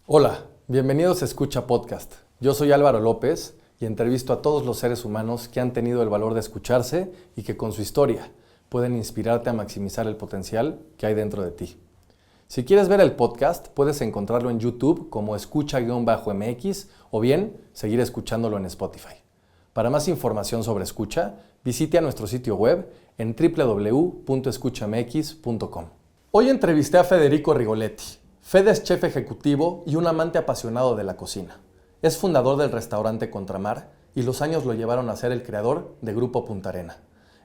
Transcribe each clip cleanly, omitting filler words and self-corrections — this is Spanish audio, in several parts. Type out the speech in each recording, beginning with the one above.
Hola, bienvenidos a Escucha Podcast. Yo soy Álvaro López y entrevisto a todos los seres humanos que han tenido el valor de escucharse y que con su historia pueden inspirarte a maximizar el potencial que hay dentro de ti. Si quieres ver el podcast, puedes encontrarlo en YouTube como escucha-mx o bien seguir escuchándolo en Spotify. Para más información sobre Escucha, visite a nuestro sitio web en www.escuchamx.com. Hoy entrevisté a Federico Rigoletti. Fede es chef ejecutivo y un amante apasionado de la cocina. Es fundador del restaurante Contramar y los años lo llevaron a ser el creador de Grupo Punta Arena.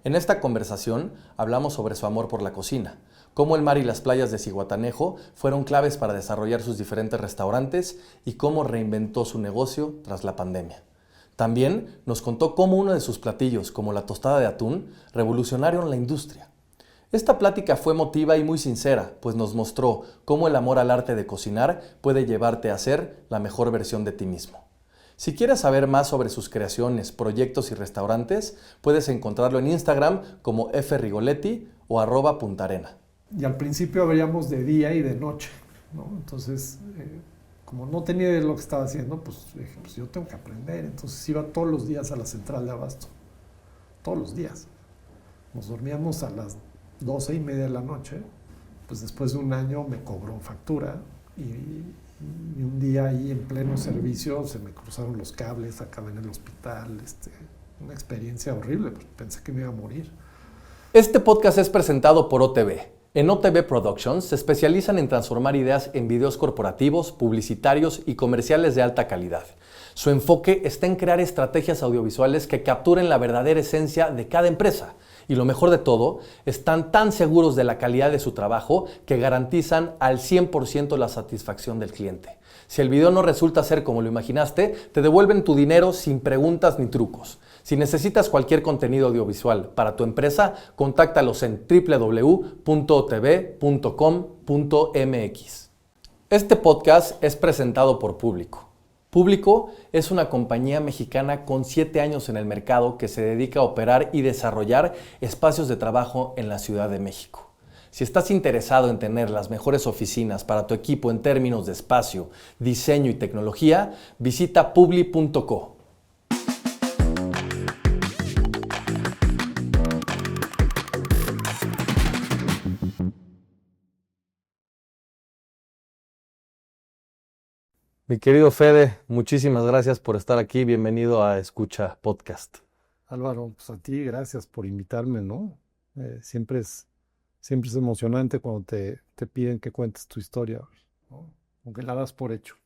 En esta conversación hablamos sobre su amor por la cocina, cómo el mar y las playas de Zihuatanejo fueron claves para desarrollar sus diferentes restaurantes y cómo reinventó su negocio tras la pandemia. También nos contó cómo uno de sus platillos, como la tostada de atún, revolucionaron la industria. Esta plática fue emotiva y muy sincera, pues nos mostró cómo el amor al arte de cocinar puede llevarte a ser la mejor versión de ti mismo. Si quieres saber más sobre sus creaciones, proyectos y restaurantes, puedes encontrarlo en Instagram como frigoletti o @puntaarena. Y al principio abríamos de día y de noche, ¿no? Entonces, como no tenía idea de lo que estaba haciendo, pues dije, pues yo tengo que aprender. Entonces iba todos los días a la central de abasto, todos los días. Nos dormíamos a las 12:30 de la noche, pues después de un año me cobró factura y un día ahí en pleno servicio se me cruzaron los cables, acabé en el hospital, una experiencia horrible, pues pensé que me iba a morir. Este podcast es presentado por OTV. En OTV Productions se especializan en transformar ideas en videos corporativos, publicitarios y comerciales de alta calidad. Su enfoque está en crear estrategias audiovisuales que capturen la verdadera esencia de cada empresa. Y lo mejor de todo, están tan seguros de la calidad de su trabajo que garantizan al 100% la satisfacción del cliente. Si el video no resulta ser como lo imaginaste, te devuelven tu dinero sin preguntas ni trucos. Si necesitas cualquier contenido audiovisual para tu empresa, contáctalos en www.otv.com.mx. Este podcast es presentado por Público. Público es una compañía mexicana con 7 años en el mercado que se dedica a operar y desarrollar espacios de trabajo en la Ciudad de México. Si estás interesado en tener las mejores oficinas para tu equipo en términos de espacio, diseño y tecnología, visita publi.co. Mi querido Fede, muchísimas gracias por estar aquí. Bienvenido a Escucha Podcast. Álvaro, pues a ti gracias por invitarme, ¿no? Siempre es emocionante cuando te piden que cuentes tu historia, ¿no? Aunque la das por hecho.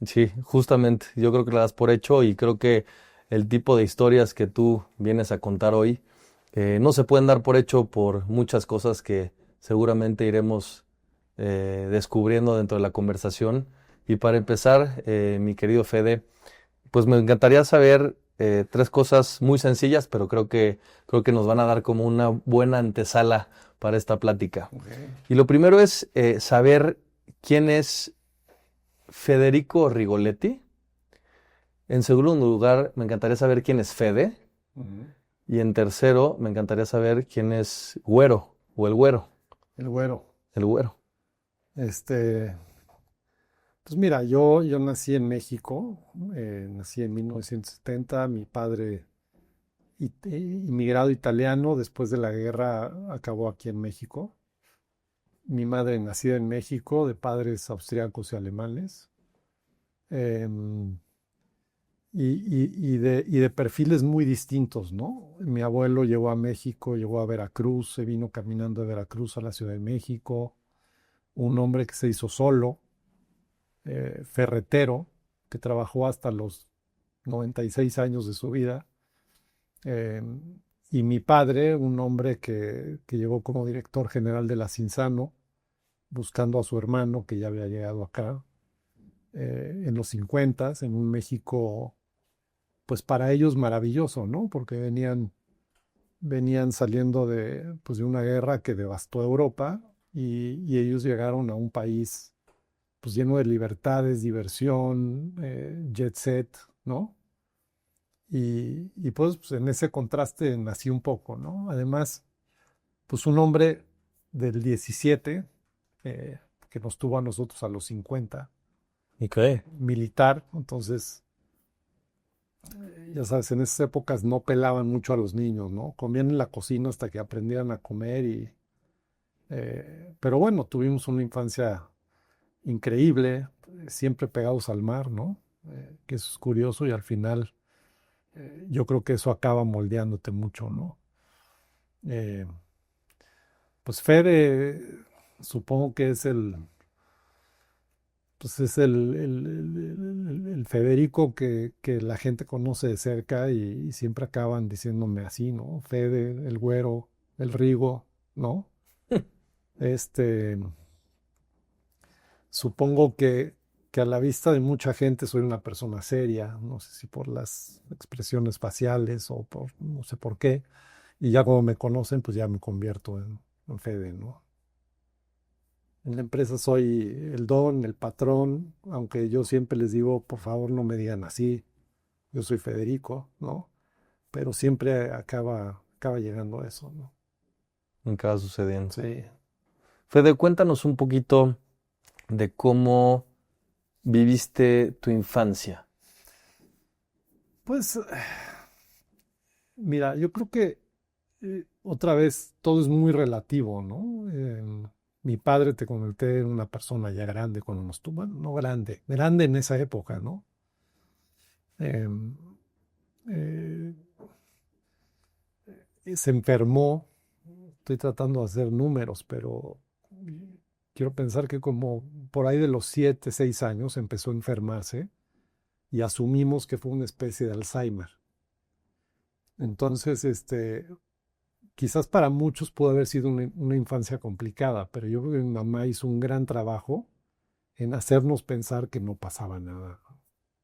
Sí, justamente, yo creo que la das por hecho y creo que el tipo de historias que tú vienes a contar hoy no se pueden dar por hecho por muchas cosas que seguramente iremos descubriendo dentro de la conversación. Y para empezar, mi querido Fede, pues me encantaría saber 3 cosas muy sencillas, pero creo que nos van a dar como una buena antesala para esta plática. Okay. Y lo primero es saber quién es Federico Rigoletti. En segundo lugar, me encantaría saber quién es Fede. Uh-huh. Y en tercero, me encantaría saber quién es Güero o el Güero. El güero. El Güero. Pues mira, yo nací en México, nací en 1970, mi padre inmigrado italiano, después de la guerra acabó aquí en México. Mi madre nacida en México, de padres austriacos y alemanes. em, y de perfiles muy distintos, ¿no? Mi abuelo llegó a México, llegó a Veracruz, se vino caminando de Veracruz a la Ciudad de México, un hombre que se hizo solo, ferretero, que trabajó hasta los 96 años de su vida. Eh, y mi padre, un hombre que llegó como director general de la Cinzano, buscando a su hermano que ya había llegado acá, en los 50, en un México, pues para ellos maravilloso, ¿no? Porque venían saliendo pues de una guerra que devastó Europa y ellos llegaron a un país pues lleno de libertades, diversión, jet set, ¿no? Y pues en ese contraste nací un poco, ¿no? Además, pues un hombre del 17, que nos tuvo a nosotros a los 50, ¿Y qué? militar. Entonces, ya sabes, en esas épocas no pelaban mucho a los niños, ¿no? Comían en la cocina hasta que aprendieran a comer pero bueno, tuvimos una infancia increíble, siempre pegados al mar, ¿no? Que eso es curioso y al final yo creo que eso acaba moldeándote mucho, ¿no? Eh, pues Fede, supongo que es pues es el Federico que la gente conoce de cerca y siempre acaban diciéndome así, ¿no? Fede, el güero, el Rigo, ¿no? Este, supongo que a la vista de mucha gente soy una persona seria, no sé si por las expresiones faciales o por no sé por qué, y ya como me conocen, pues ya me convierto en Fede, ¿no? En la empresa soy el don, el patrón, aunque yo siempre les digo, por favor no me digan así, yo soy Federico, ¿no? Pero siempre acaba llegando a eso, ¿no? Acaba sucediendo. Sí. Fede, cuéntanos un poquito de cómo viviste tu infancia. Pues mira, yo creo que otra vez todo es muy relativo, ¿no? Mi padre, te comenté, era una persona ya grande cuando nos tuvo, bueno, no grande, grande en esa época, ¿no? Em, eh, Se enfermó, estoy tratando de hacer números, pero quiero pensar que como por ahí de los 7, 6 años empezó a enfermarse y asumimos que fue una especie de Alzheimer. Entonces, quizás para muchos pudo haber sido una infancia complicada, pero yo creo que mi mamá hizo un gran trabajo en hacernos pensar que no pasaba nada.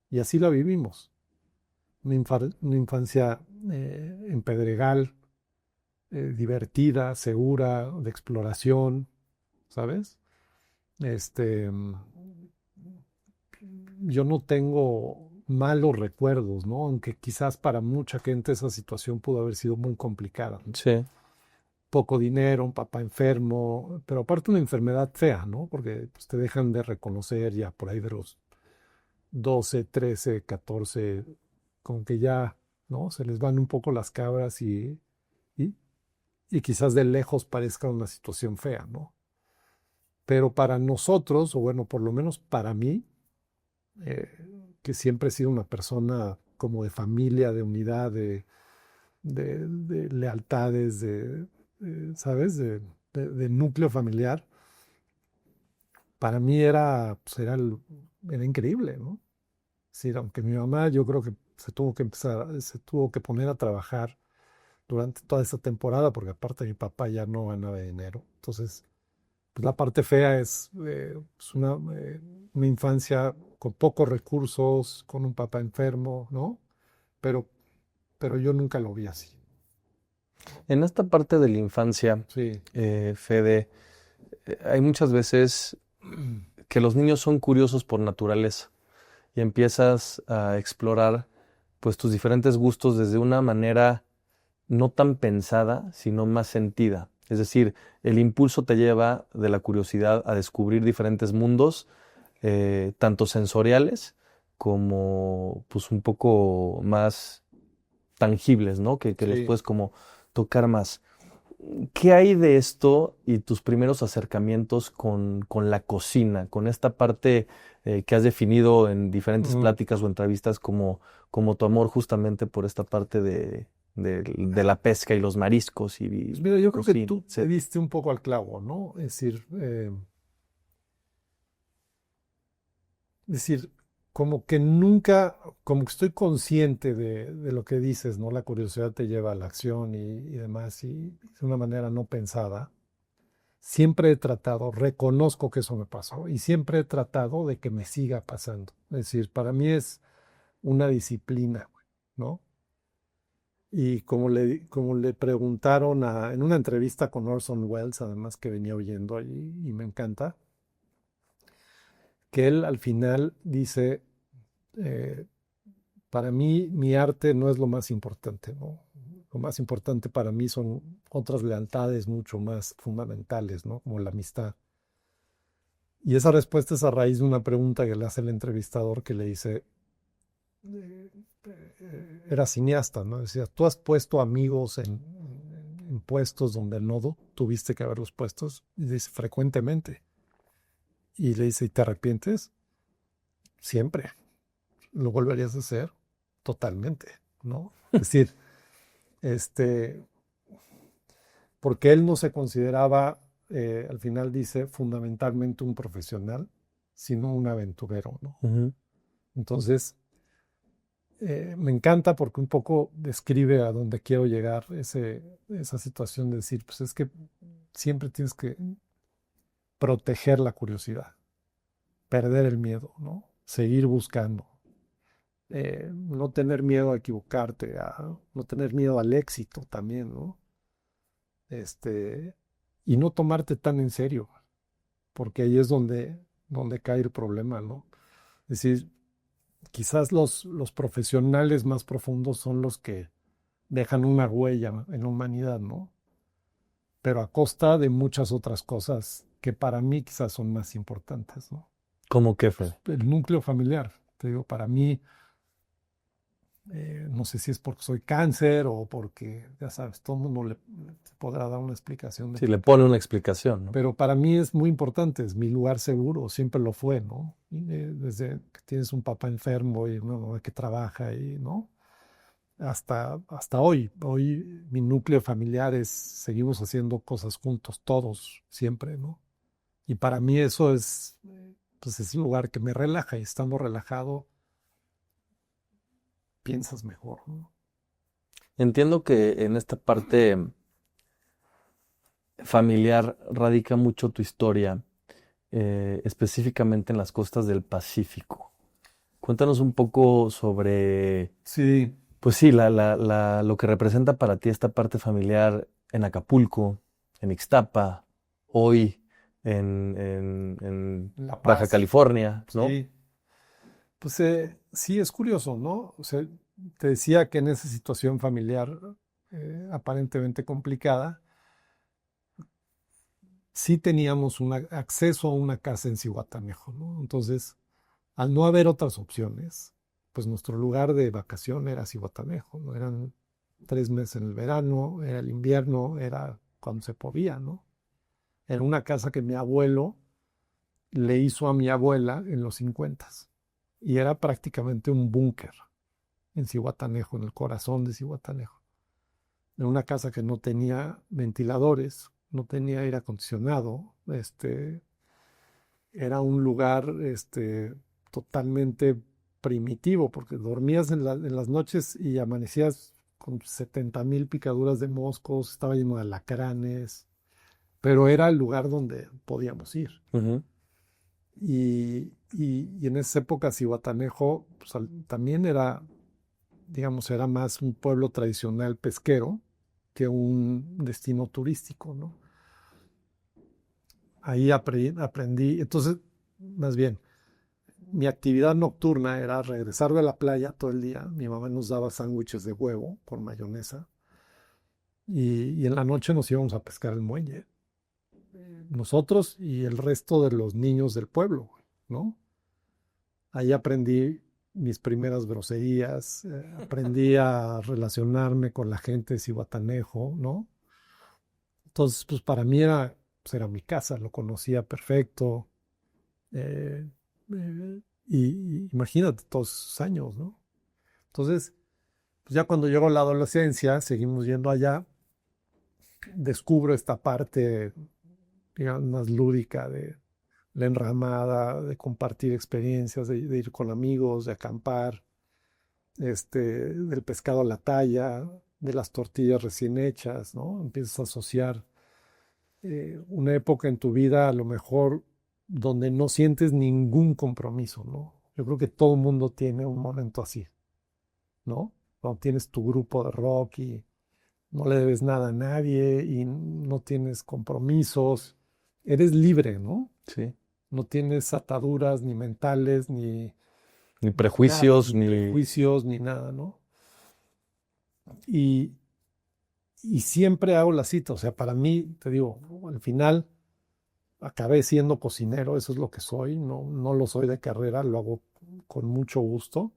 Y así la vivimos. Una infancia en Pedregal, divertida, segura, de exploración, ¿sabes? Este, mm, yo no tengo malos recuerdos, ¿no? Aunque quizás para mucha gente esa situación pudo haber sido muy complicada. Sí. Poco dinero, un papá enfermo, pero aparte una enfermedad fea, ¿no? Porque pues, te dejan de reconocer ya por ahí de los 12, 13, 14, como que ya, ¿no? Se les van un poco las cabras y, y quizás de lejos parezca una situación fea, ¿no? Pero para nosotros, o bueno, por lo menos para mí, que siempre he sido una persona como de familia, de unidad, de lealtades, ¿sabes? De núcleo familiar, para mí pues, era increíble, ¿no? Es decir, aunque mi mamá yo creo que se tuvo que poner a trabajar durante toda esa temporada, porque aparte mi papá ya no ganaba dinero. Entonces, pues la parte fea es pues, una infancia con pocos recursos, con un papá enfermo, ¿no? Pero, pero yo nunca lo vi así. En esta parte de la infancia, Sí, Fede, hay muchas veces que los niños son curiosos por naturaleza y empiezas a explorar pues tus diferentes gustos desde una manera no tan pensada, sino más sentida. Es decir, el impulso te lleva de la curiosidad a descubrir diferentes mundos, tanto sensoriales como pues un poco más tangibles, ¿no? Que los sí. puedes como tocar más. ¿Qué hay de esto y tus primeros acercamientos con la cocina, con esta parte que has definido en diferentes Mm. pláticas o entrevistas como tu amor justamente por esta parte de la pesca y los mariscos y Pues mira, yo creo que cocina, tú te etcétera? diste un poco al clavo, ¿no? Es decir, como que nunca, como que estoy consciente de lo que dices, ¿no? La curiosidad te lleva a la acción y demás, y de una manera no pensada. Siempre he tratado, reconozco que eso me pasó, y siempre he tratado de que me siga pasando. Es decir, para mí es una disciplina, ¿no? Y como le preguntaron en una entrevista con Orson Welles, además que venía oyendo allí, y me encanta, que él al final dice, eh, para mí mi arte no es lo más importante, ¿no? Lo más importante para mí son otras lealtades mucho más fundamentales, ¿no? Como la amistad. Y esa respuesta es a raíz de una pregunta que le hace el entrevistador que le dice, era cineasta, ¿no? Decía, ¿tú has puesto amigos en puestos donde no tuviste que haberlos puestos? Y dice, frecuentemente. Y le dice, ¿y te arrepientes? Siempre. ¿Lo volverías a hacer? Totalmente, ¿no? Es decir, porque él no se consideraba, al final dice, fundamentalmente un profesional, sino un aventurero, ¿no? Ujú. Entonces, me encanta porque un poco describe a dónde quiero llegar esa situación de decir, pues es que siempre tienes que proteger la curiosidad, perder el miedo, ¿no? Seguir buscando, no tener miedo a equivocarte, no tener miedo al éxito también, ¿no? Y no tomarte tan en serio, porque ahí es donde cae el problema, ¿no? Es decir, quizás los profesionales más profundos son los que dejan una huella en la humanidad, ¿no? Pero a costa de muchas otras cosas que para mí quizás son más importantes, ¿no? ¿Cómo qué, Fede? El núcleo familiar, te digo, para mí, no sé si es porque soy cáncer o porque, ya sabes, todo el mundo le podrá dar una explicación de Sí, le por qué. pone una explicación, ¿no? Pero para mí es muy importante, es mi lugar seguro, siempre lo fue, ¿no? Y, desde que tienes un papá enfermo y una mamá que trabaja y, ¿no? Hasta hoy. Hoy mi núcleo familiar seguimos haciendo cosas juntos, todos, siempre, ¿no? Y para mí eso pues es un lugar que me relaja y estando relajado piensas mejor, ¿no? Entiendo que en esta parte familiar radica mucho tu historia, específicamente en las costas del Pacífico. Cuéntanos un poco sobre, Sí, pues sí, lo que representa para ti esta parte familiar en Acapulco, en Ixtapa, hoy en La Baja Paz, California, ¿no? sí. Pues sí, es curioso, ¿no? O sea, te decía que en esa situación familiar aparentemente complicada, sí teníamos acceso a una casa en Zihuatanejo, ¿no? Entonces, al no haber otras opciones, pues nuestro lugar de vacación era Zihuatanejo, ¿no? Eran 3 meses en el verano, era el invierno, era cuando se podía, ¿no? Era una casa que mi abuelo le hizo a mi abuela en los 50 y era prácticamente un búnker en Zihuatanejo, en el corazón de Zihuatanejo. En una casa que no tenía ventiladores, no tenía aire acondicionado, era un lugar totalmente primitivo, porque dormías en las noches y amanecías con 70,000 picaduras de moscos, estaba lleno de alacranes, pero era el lugar donde podíamos ir. Ujú. Y en esa época Zihuatanejo pues, también era, digamos, era más un pueblo tradicional pesquero que un destino turístico, ¿no? Ahí aprendí, entonces, más bien, mi actividad nocturna era regresar de la playa todo el día. Mi mamá nos daba sándwiches de huevo con mayonesa y en la noche nos íbamos a pescar el muelle. Nosotros y el resto de los niños del pueblo, ¿no? Ahí aprendí mis primeras groserías, aprendí a relacionarme con la gente de Zihuatanejo, ¿no? Entonces, pues para mí pues, era mi casa, lo conocía perfecto. eh, y imagínate todos esos años, ¿no? Entonces, pues ya cuando llegó la adolescencia, seguimos yendo allá, descubro esta parte, digamos, más lúdica de la enramada, de compartir experiencias, de ir con amigos, de acampar, del pescado a la talla, de las tortillas recién hechas, ¿no? Empiezas a asociar una época en tu vida a lo mejor donde no sientes ningún compromiso, ¿no? Yo creo que todo el mundo tiene un momento así, ¿no? Cuando tienes tu grupo de rock y no le debes nada a nadie y no tienes compromisos, eres libre, ¿no? Sí. No tienes ataduras ni mentales, ni Ni nada, prejuicios, ni ni... prejuicios, ni nada, ¿no? Y, y siempre hago la cita, o sea, para mí, te digo, al final, acabé siendo cocinero, eso es lo que soy, no lo soy de carrera, lo hago con mucho gusto,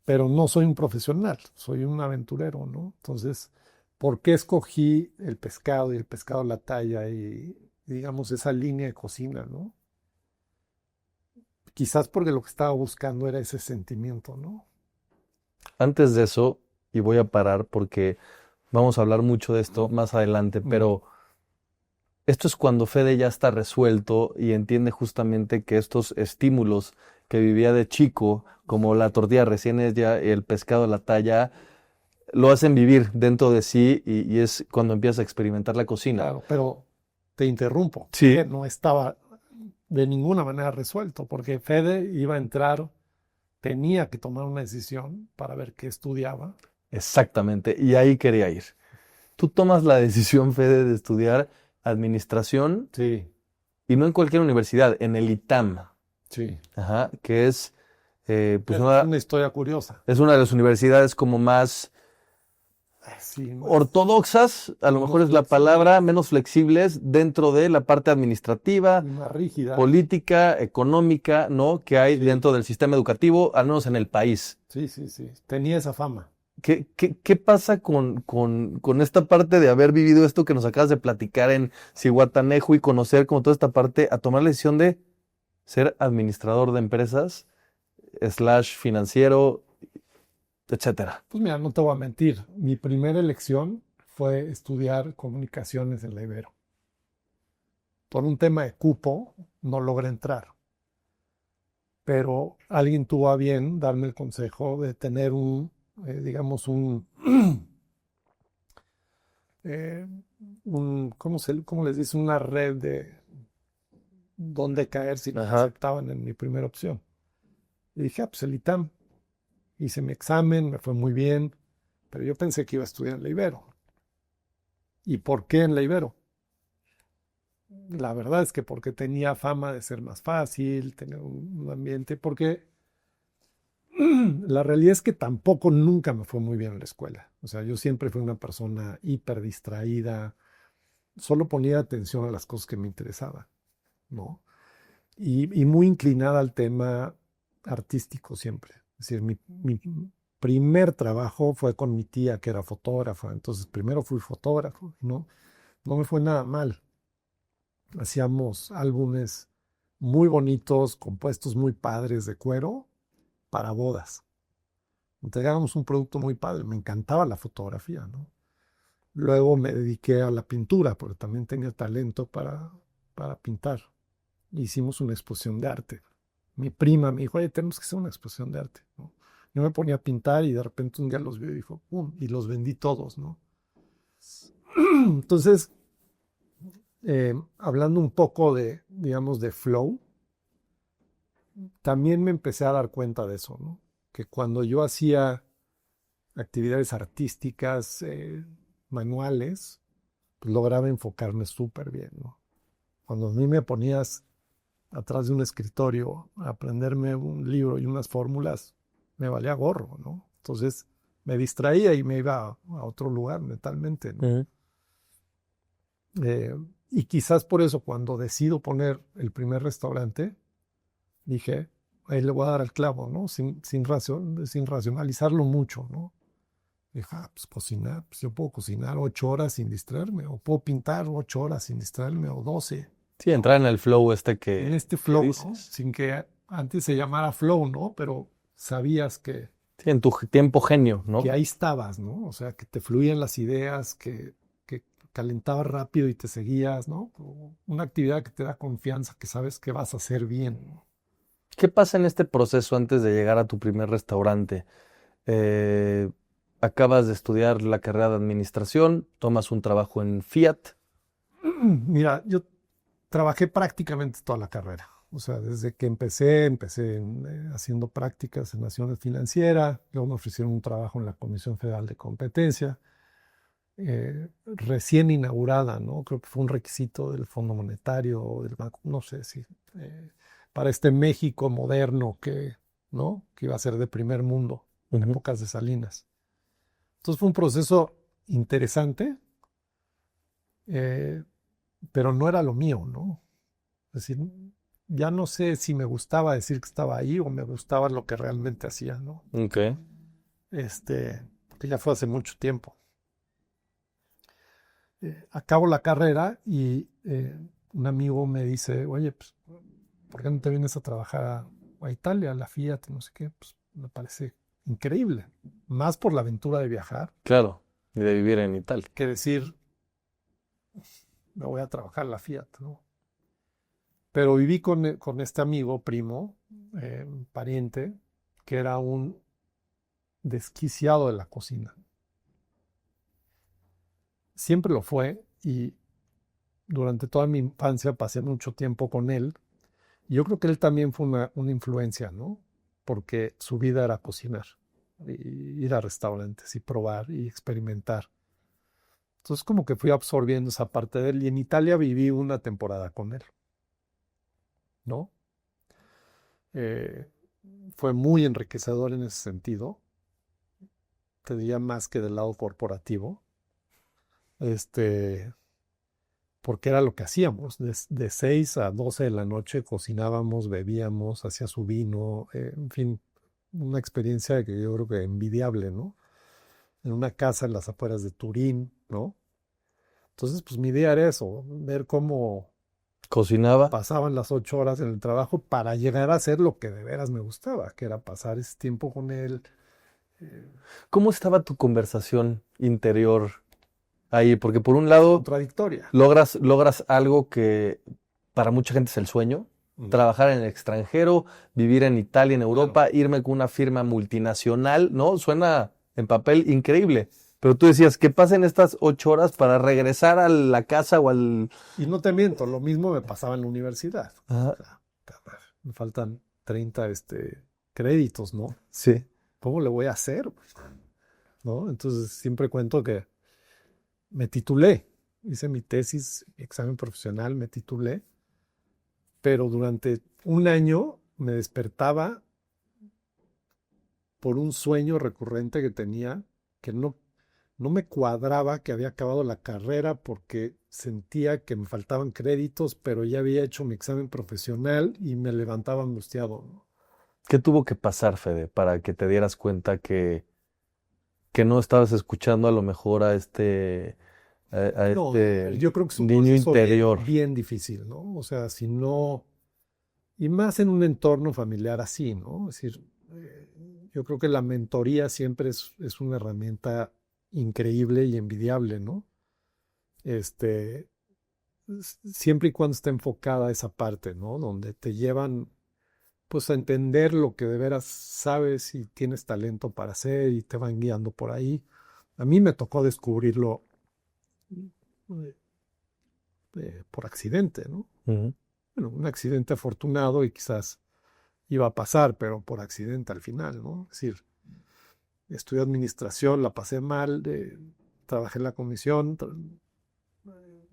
pero no soy un profesional, soy un aventurero, ¿no? Entonces, ¿por qué escogí el pescado y el pescado a la talla y, digamos, esa línea de cocina, ¿no? Quizás porque lo que estaba buscando era ese sentimiento, ¿no? Antes de eso, y voy a parar porque vamos a hablar mucho de esto más adelante, pero esto es cuando Fede ya está resuelto y entiende justamente que estos estímulos que vivía de chico, como la tortilla recién hecha, el pescado a la talla, lo hacen vivir dentro de sí y es cuando empieza a experimentar la cocina. Claro, pero te interrumpo, Sí. que no estaba de ninguna manera resuelto, porque Fede iba a entrar, tenía que tomar una decisión para ver qué estudiaba. Exactamente, y ahí quería ir. Tú tomas la decisión, Fede, de estudiar administración Sí, y no en cualquier universidad, en el ITAM, sí. ajá, que es, pues Es una historia curiosa. es una de las universidades como más Sí, más ortodoxas, a lo menos mejor es la flexibles palabra, menos flexibles dentro de la parte administrativa, y más rígida. política, económica, ¿no? Que hay Sí. dentro del sistema educativo, al menos en el país. Sí, sí, sí. Tenía esa fama. ¿Qué pasa con esta parte de haber vivido esto que nos acabas de platicar en Zihuatanejo y conocer como toda esta parte, a tomar la decisión de ser administrador de empresas, / financiero, etcétera? Pues mira, no te voy a mentir. Mi primera elección fue estudiar comunicaciones en la Ibero. Por un tema de cupo, no logré entrar. Pero alguien tuvo a bien darme el consejo de tener digamos, eh, ¿cómo les dice? Una red de dónde caer si me Ajá. aceptaban en mi primera opción. Y dije, pues el ITAM. Hice mi examen, me fue muy bien, pero yo pensé que iba a estudiar en la Ibero. ¿Y por qué en la Ibero? La verdad es que porque tenía fama de ser más fácil, tener un ambiente, porque la realidad es que tampoco nunca me fue muy bien en la escuela. O sea, yo siempre fui una persona hiper distraída, solo ponía atención a las cosas que me interesaban, ¿no? Y muy inclinada al tema artístico siempre. Es decir, mi primer trabajo fue con mi tía, que era fotógrafa. Entonces, primero fui fotógrafo, ¿no? No me fue nada mal. Hacíamos álbumes muy bonitos, compuestos muy padres de cuero para bodas. Entregábamos un producto muy padre. Me encantaba la fotografía, ¿no? Luego me dediqué a la pintura, porque también tenía talento para pintar. Hicimos una exposición de arte. Mi prima me dijo, oye, tenemos que hacer una exposición de arte, ¿no? Yo me ponía a pintar y de repente un día los vi y dijo, ¡pum! Y los vendí todos, ¿no? Entonces, hablando un poco de, digamos, de flow, también me empecé a dar cuenta de eso, ¿no? Que cuando yo hacía actividades artísticas, manuales, pues lograba enfocarme súper bien, ¿no? Cuando a mí me ponías atrás de un escritorio a aprenderme un libro y unas fórmulas, me valía gorro, ¿no? Entonces me distraía y me iba a otro lugar mentalmente, ¿no? Y quizás por eso cuando decido poner el primer restaurante, dije, ahí le voy a dar al clavo, ¿no? Sin racionalizarlo mucho, ¿no? Dije, pues cocinar, pues yo puedo cocinar 8 horas sin distraerme, o puedo pintar 8 horas sin distraerme, o 12. Sí, entrar en el flow En este flow, ¿no? dices. Sin que antes se llamara flow, ¿no? Pero sabías que Sí, en tu tiempo genio, ¿no? ahí estabas, ¿no? O sea, que te fluían las ideas, que calentabas rápido y te seguías, ¿no? Una actividad que te da confianza, que sabes que vas a hacer bien, ¿no? ¿Qué pasa en este proceso antes de llegar a tu primer restaurante? Acabas de estudiar la carrera de administración, tomas un trabajo en Fiat. Mira, yo trabajé prácticamente toda la carrera. O sea, desde que empecé haciendo prácticas en Naciones Financiera, luego me ofrecieron un trabajo en la Comisión Federal de Competencia, recién inaugurada, ¿no? Creo que fue un requisito del Fondo Monetario o del Banco, no sé si, para este México moderno ¿no? Que iba a ser de primer mundo, en épocas de Salinas. Entonces fue un proceso interesante, pero no era lo mío, ¿no? Es decir, ya no sé si me gustaba decir que estaba ahí o me gustaba lo que realmente hacía, ¿no? Ok. Porque ya fue hace mucho tiempo. Acabo la carrera y un amigo me dice, oye, pues, ¿por qué no te vienes a trabajar a Italia, a la Fiat, no sé qué? Pues me parece increíble. Más por la aventura de viajar Claro. Y de vivir en Italia. que decir, me voy a trabajar a la Fiat, ¿no? Pero viví con este amigo, primo, pariente, que era un desquiciado de la cocina. Siempre lo fue y durante toda mi infancia pasé mucho tiempo con él. Y yo creo que él también fue una influencia, ¿no? Porque su vida era cocinar, y ir a restaurantes y probar y experimentar. Entonces como que fui absorbiendo esa parte de él y en Italia viví una temporada con él, ¿no? Eh, Fue muy enriquecedor en ese sentido, te diría más que del lado corporativo, este, porque era lo que hacíamos, de 6 a 12 de la noche cocinábamos, bebíamos, hacía su vino, en fin, una experiencia que yo creo que envidiable, ¿no? En una casa en las afueras de Turín, ¿no? Entonces, pues mi día era eso, ver cómo Cocinaba. pasaban las 8 horas en el trabajo para llegar a hacer lo que de veras me gustaba, que era pasar ese tiempo con él. eh, ¿Cómo estaba tu conversación interior ahí? Porque por un lado Contradictoria. logras algo que para mucha gente es el sueño, Mm. trabajar en el extranjero, vivir en Italia, en Claro. Europa, irme con una firma multinacional, ¿no? Suena en papel increíble. Pero tú decías, que pasen estas 8 horas para regresar a la casa o al... Y no te miento, lo mismo me pasaba en la universidad. Ah, O sea, me faltan 30 créditos, ¿no? sí. ¿Cómo le voy a hacer? ¿No? Entonces siempre cuento que me titulé, hice mi tesis, mi examen profesional, me titulé, pero durante un año me despertaba por un sueño recurrente que tenía, que no me cuadraba que había acabado la carrera porque sentía que me faltaban créditos, pero ya había hecho mi examen profesional y me levantaba angustiado, ¿no? ¿Qué tuvo que pasar, Fede, para que te dieras cuenta que no estabas escuchando a lo mejor a No, este yo creo que es un niño proceso bien, interior? bien difícil, ¿no? O sea, si no, y más en un entorno familiar así, ¿no? Es decir, eh, yo creo que la mentoría siempre es una herramienta increíble y envidiable, ¿no? Este, Siempre y cuando esté enfocada a esa parte, ¿no? Donde te llevan, pues, a entender lo que de veras sabes y tienes talento para hacer y te van guiando por ahí. A mí me tocó descubrirlo eh, por accidente, ¿no? Ujú. Bueno, un accidente afortunado y quizás iba a pasar, pero por accidente al final, ¿no? Es decir, estudié administración, la pasé mal, trabajé en la comisión,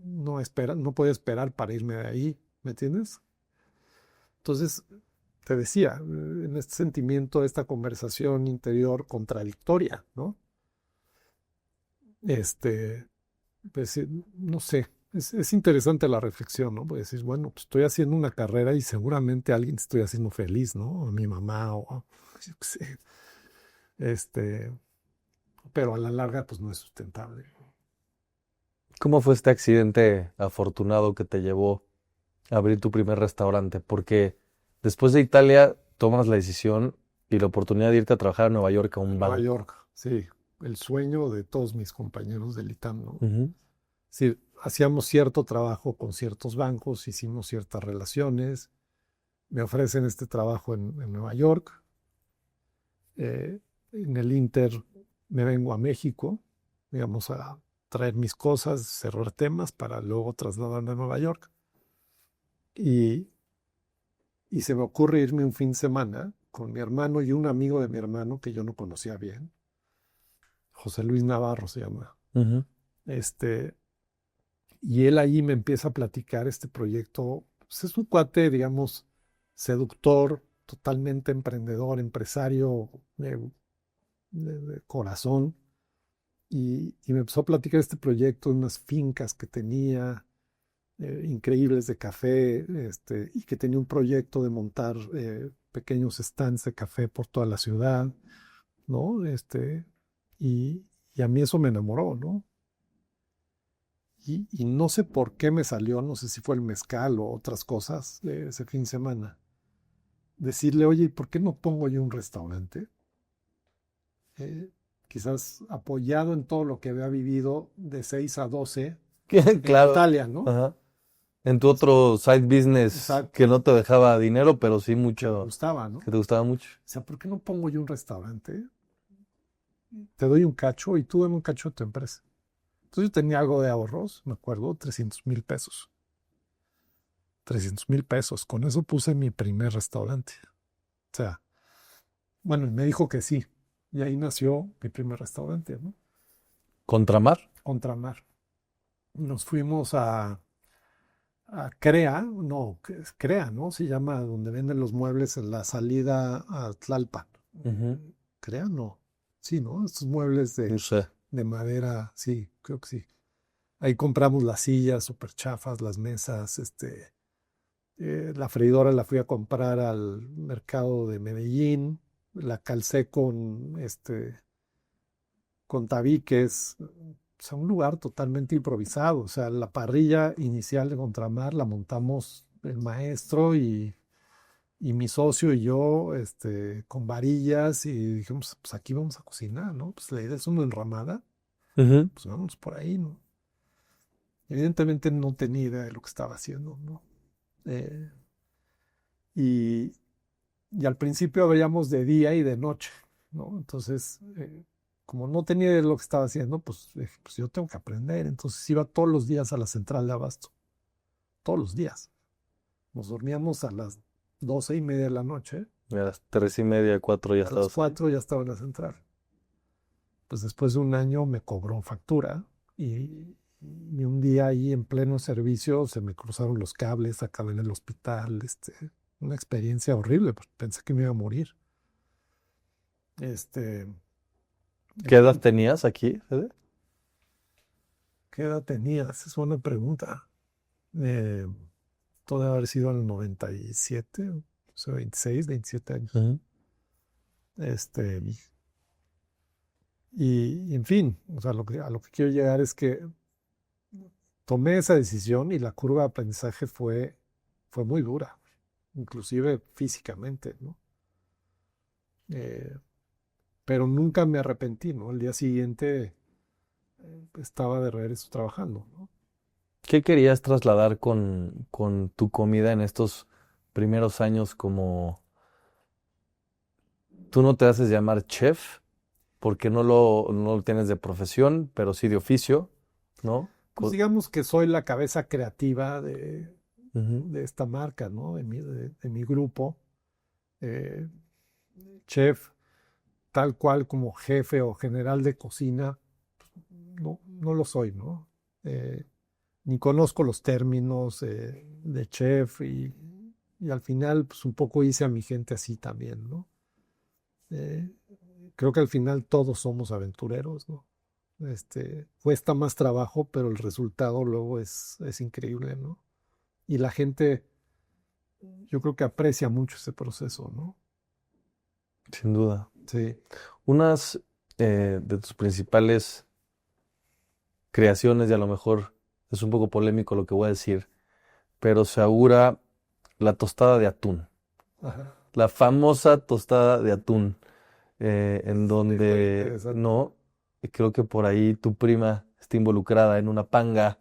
no podía esperar para irme de ahí, ¿me entiendes? Entonces, te decía, en este sentimiento, esta conversación interior contradictoria, ¿no? Este, pues, no sé, es interesante la reflexión, ¿no? Pues decir, bueno, pues estoy haciendo una carrera y seguramente a alguien estoy haciendo feliz, ¿no? A mi mamá o yo qué sé. Este, pero a la larga, pues no es sustentable. ¿Cómo fue este accidente afortunado que te llevó a abrir tu primer restaurante? Porque después de Italia tomas la decisión y la oportunidad de irte a trabajar a Nueva York a un Nueva banco. York, sí, el sueño de todos mis compañeros del ITAM, ¿no? Ujú. Sí, hacíamos cierto trabajo con ciertos bancos, hicimos ciertas relaciones, me ofrecen este trabajo en Nueva York, en el Inter me vengo a México, digamos, a traer mis cosas, cerrar temas para luego trasladarme a Nueva York. Y, y se me ocurre irme un fin de semana con mi hermano y un amigo de mi hermano que yo no conocía bien, José Luis Navarro se llama. Ujú. Este, y él ahí me empieza a platicar este proyecto. Pues es un cuate, digamos, seductor, totalmente emprendedor, empresario de corazón. Y me empezó a platicar este proyecto, unas fincas que tenía, increíbles de café, y que tenía un proyecto de montar pequeños stands de café por toda la ciudad, ¿no? Y a mí eso me enamoró, ¿no? Y no sé por qué me salió, no sé si fue el mezcal o otras cosas de ese fin de semana, decirle, oye, ¿por qué no pongo yo un restaurante? Eh, Quizás apoyado en todo lo que había vivido de 6 a 12 en Claro. Italia, ¿no? Ajá. En tu otro side business Exacto. que no te dejaba dinero, pero sí Que me mucho, gustaba, ¿no? que te gustaba mucho. O sea, ¿por qué no pongo yo un restaurante? Te doy un cacho y tú dame un cacho de tu empresa. Entonces yo tenía algo de ahorros, me acuerdo, 300,000 pesos. 300,000 pesos. Con eso puse mi primer restaurante. O sea, bueno, y me dijo que sí. Y ahí nació mi primer restaurante, ¿no? ¿Contramar? Contramar. Nos fuimos a Crea, no, es Crea, ¿no? Se llama donde venden los muebles en la salida a Tlalpan. Ujú. Crea, no. Sí, ¿no? Estos muebles No sé. de madera, sí, creo que sí. Ahí compramos las sillas súper chafas, las mesas, la freidora la fui a comprar al mercado de Medellín, la calcé con tabiques, o sea, un lugar totalmente improvisado. O sea, la parrilla inicial de Contramar la montamos el maestro y mi socio y yo, con varillas y dijimos, pues aquí vamos a cocinar, ¿no? Pues la idea es una enramada, Ujú. pues vamos por ahí, ¿no? Evidentemente no tenía idea de lo que estaba haciendo, ¿no? Eh, y, y al principio veíamos de día y de noche, ¿no? Entonces, como no tenía idea de lo que estaba haciendo, pues dije, pues yo tengo que aprender. Entonces iba todos los días a la central de abasto, todos los días. Nos dormíamos a las 12:30 de la noche, A las 3:30, 4 ya a las estabas ahí. 4 ya estaba en la central. Pues después de un año me cobró factura y un día ahí en pleno servicio se me cruzaron los cables, acabé en el hospital, una experiencia horrible, pues pensé que me iba a morir. Este, ¿Qué en edad fin, tenías aquí, Fede? ¿qué edad tenía? Esa es buena pregunta. Eh, Todo debe haber sido en el 97, o sea, 26, 27 años. Ujú. Este, y en fin, o sea, a lo que quiero llegar es que tomé esa decisión y la curva de aprendizaje fue muy dura, inclusive físicamente, ¿no? Eh, pero nunca me arrepentí, ¿no? Al día siguiente estaba de regreso trabajando, ¿no? ¿Qué querías trasladar con tu comida en estos primeros años como tú no te haces llamar chef porque no lo tienes de profesión, pero sí de oficio, ¿no? Pues digamos que soy la cabeza creativa Ujú. de esta marca, ¿no? De mi grupo. Eh, Chef, tal cual como jefe o general de cocina, no, no lo soy, ¿no? Eh, Ni conozco los términos de chef y al final, pues un poco hice a mi gente así también, ¿no? Eh, Creo que al final todos somos aventureros, ¿no? Cuesta más trabajo, pero el resultado luego es increíble, ¿no? Y la gente, yo creo que aprecia mucho ese proceso, ¿no? Sin duda. Sí. Unas de tus principales creaciones, y a lo mejor es un poco polémico lo que voy a decir, pero se augura la tostada de atún, Ajá. la famosa tostada de atún, en Fue donde interesante. no, creo que por ahí tu prima está involucrada en una panga.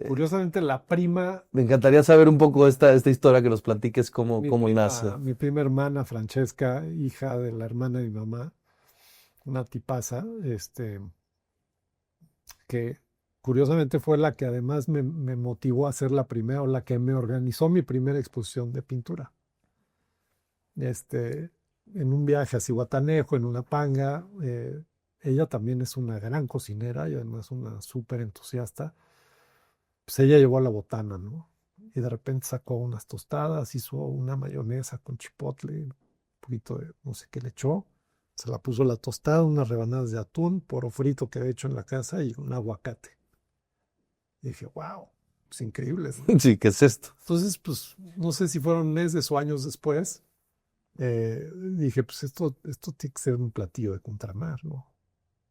Curiosamente, la prima, Me encantaría saber un poco esta historia, que nos platiques cómo nace. mi prima hermana Francesca, hija de la hermana de mi mamá, una tipaza, que curiosamente fue la que además me motivó a hacer la primera, o la que me organizó mi primera exposición de pintura. Este, en un viaje a Zihuatanejo, en una panga, ella también es una gran cocinera y además una súper entusiasta. Pues ella llevó a la botana, ¿no? Y de repente sacó unas tostadas, hizo una mayonesa con chipotle, un poquito de no sé qué le echó. Se la puso la tostada, unas rebanadas de atún, poro frito que había hecho en la casa y un aguacate. Y dije, wow. pues, increíbles, ¿no? Sí, ¿qué es esto? Entonces, pues, no sé si fueron meses o años después, dije, pues esto tiene que ser un platillo de contramar, ¿no?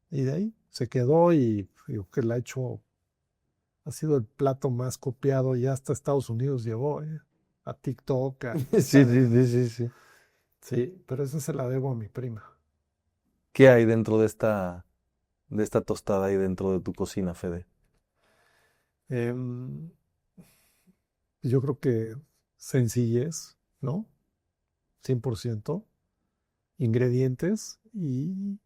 Y de ahí se quedó y digo que ha sido el plato más copiado, ya hasta Estados Unidos llegó, a TikTok, Sí, sí, sí, sí, sí. sí, pero esa se la debo a mi prima. ¿Qué hay dentro de esta tostada ahí dentro de tu cocina, Fede? Em, yo creo que sencillez, ¿no? 100%, ingredientes y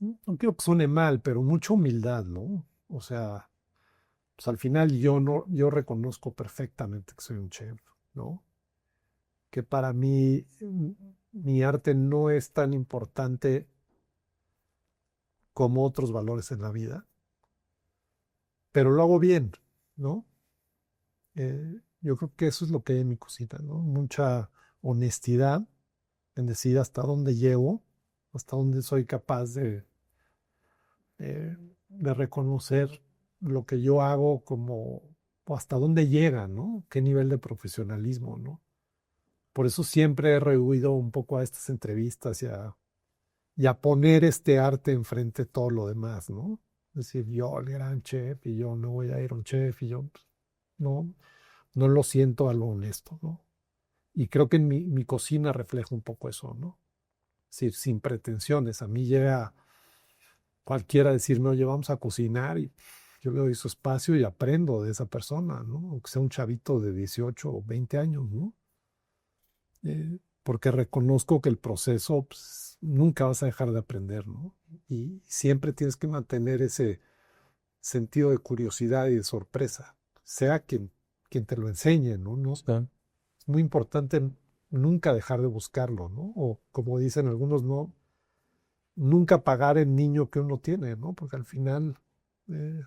no quiero que suene mal, pero mucha humildad, ¿no? O sea, pues al final yo reconozco perfectamente que soy un chef, ¿no? Que para mí mi arte no es tan importante como otros valores en la vida, pero lo hago bien, ¿no? Yo creo que eso es lo que hay en mi cocina, ¿no? Mucha honestidad en decir hasta dónde llego, hasta dónde soy capaz de reconocer lo que yo hago como, o hasta dónde llega, ¿no? Qué nivel de profesionalismo, ¿no? Por eso siempre he rehuido un poco a estas entrevistas y a poner este arte enfrente de todo lo demás, ¿no? Es decir, yo el gran chef y yo no voy a ir a un chef y yo pues, no lo siento a lo honesto, ¿no? Y creo que en mi cocina refleja un poco eso, ¿no? Es decir, sin pretensiones. A mí llega cualquiera a decirme, oye, vamos a cocinar y yo le doy su espacio y aprendo de esa persona, ¿no? Aunque sea un chavito de 18 o 20 años, ¿no? Porque reconozco que el proceso pues, nunca vas a dejar de aprender, ¿no? Y siempre tienes que mantener ese sentido de curiosidad y de sorpresa, sea quien te lo enseñe, ¿no? Claro. Es muy importante nunca dejar de buscarlo, ¿no? O como dicen algunos, no, nunca pagar el niño que uno tiene, ¿no? Porque al final eh,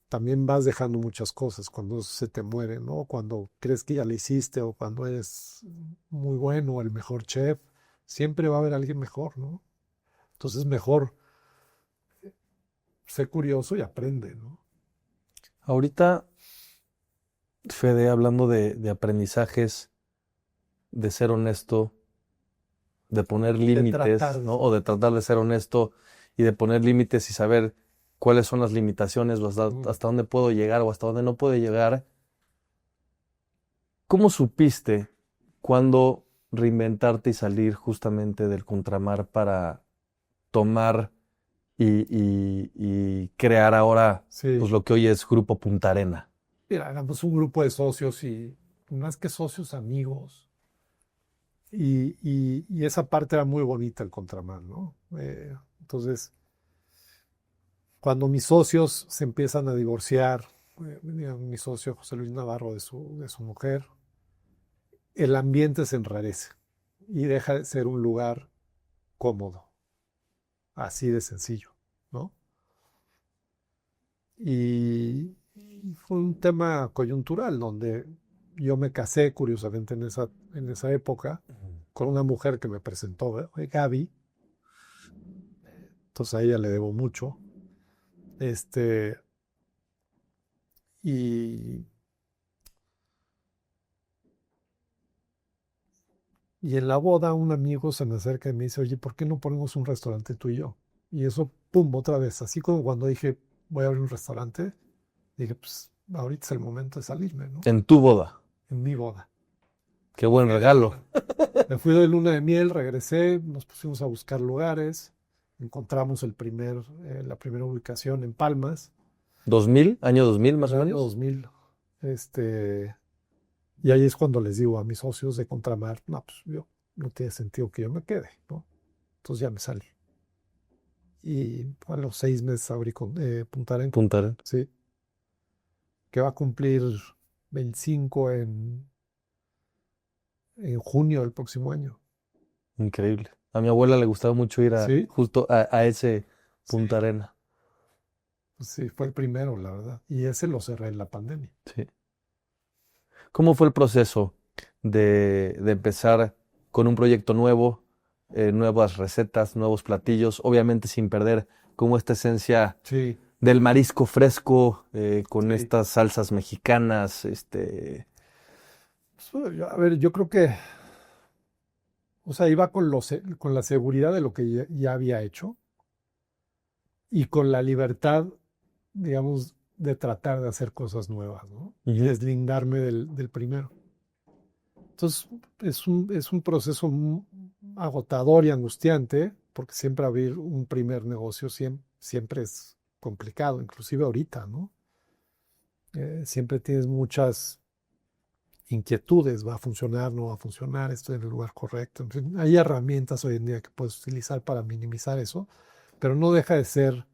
también vas dejando muchas cosas cuando se te muere, ¿no? Cuando crees que ya le hiciste o cuando eres muy bueno, el mejor chef, siempre va a haber alguien mejor, ¿no? Entonces mejor sé curioso y aprende, ¿no? Ahorita, Fede, hablando de aprendizajes, de ser honesto, de poner De límites, tratar, ¿no? O de tratar de ser honesto y de poner límites y saber cuáles son las limitaciones o hasta dónde puedo llegar o hasta dónde no puedo llegar. ¿Cómo supiste cuándo reinventarte y salir justamente del contramar para tomar y crear ahora sí. pues lo que hoy es Grupo Punta Arena? Mira, éramos un grupo de socios y más que socios, amigos. Y esa parte era muy bonita el contramar, ¿no? Entonces, cuando mis socios se empiezan a divorciar, mi socio José Luis Navarro de su mujer, el ambiente se enrarece y deja de ser un lugar cómodo, así de sencillo, ¿no? Y fue un tema coyuntural donde yo me casé, curiosamente, en esa época, con una mujer que me presentó, Gaby. Entonces a ella le debo mucho. Este, y, y en la boda un amigo se me acerca y me dice, oye, ¿por qué no ponemos un restaurante tú y yo? Y eso, pum, otra vez, así como cuando dije, voy a abrir un restaurante, dije, pues ahorita es el momento de salirme, ¿no? En tu boda. En mi boda. Qué buen regalo. Me fui de luna de miel, regresé, nos pusimos a buscar lugares, encontramos la primera ubicación en Palmas, ¿2000? ¿Año 2000 en más el o año menos? 2000. Y ahí es cuando les digo a mis socios de Contramar, no, pues no tiene sentido que yo me quede, ¿no? Entonces ya me salí. Y a los 6 meses abrí con Punta Arenas, Punta Arena. sí, que va a cumplir 25 en junio del próximo año. Increíble. A mi abuela le gustaba mucho ir Sí, justo a ese sí, Punta Arena. pues sí, fue el primero, la verdad. Y ese lo cerré en la pandemia. Sí. ¿Cómo fue el proceso de empezar con un proyecto nuevo, nuevas recetas, nuevos platillos, obviamente sin perder como esta esencia Sí, del marisco fresco con Sí. estas salsas mexicanas, A ver, yo creo que, o sea, iba con la seguridad de lo que ya había hecho y con la libertad, digamos, de tratar de hacer cosas nuevas, ¿no? Y Ujú. deslindarme del primero. Entonces, es un proceso agotador y angustiante, porque siempre abrir un primer negocio siempre es complicado, inclusive ahorita, ¿no? Siempre tienes muchas inquietudes, va a funcionar, no va a funcionar, estoy en el lugar correcto. En fin, hay herramientas hoy en día que puedes utilizar para minimizar eso, pero no deja de ser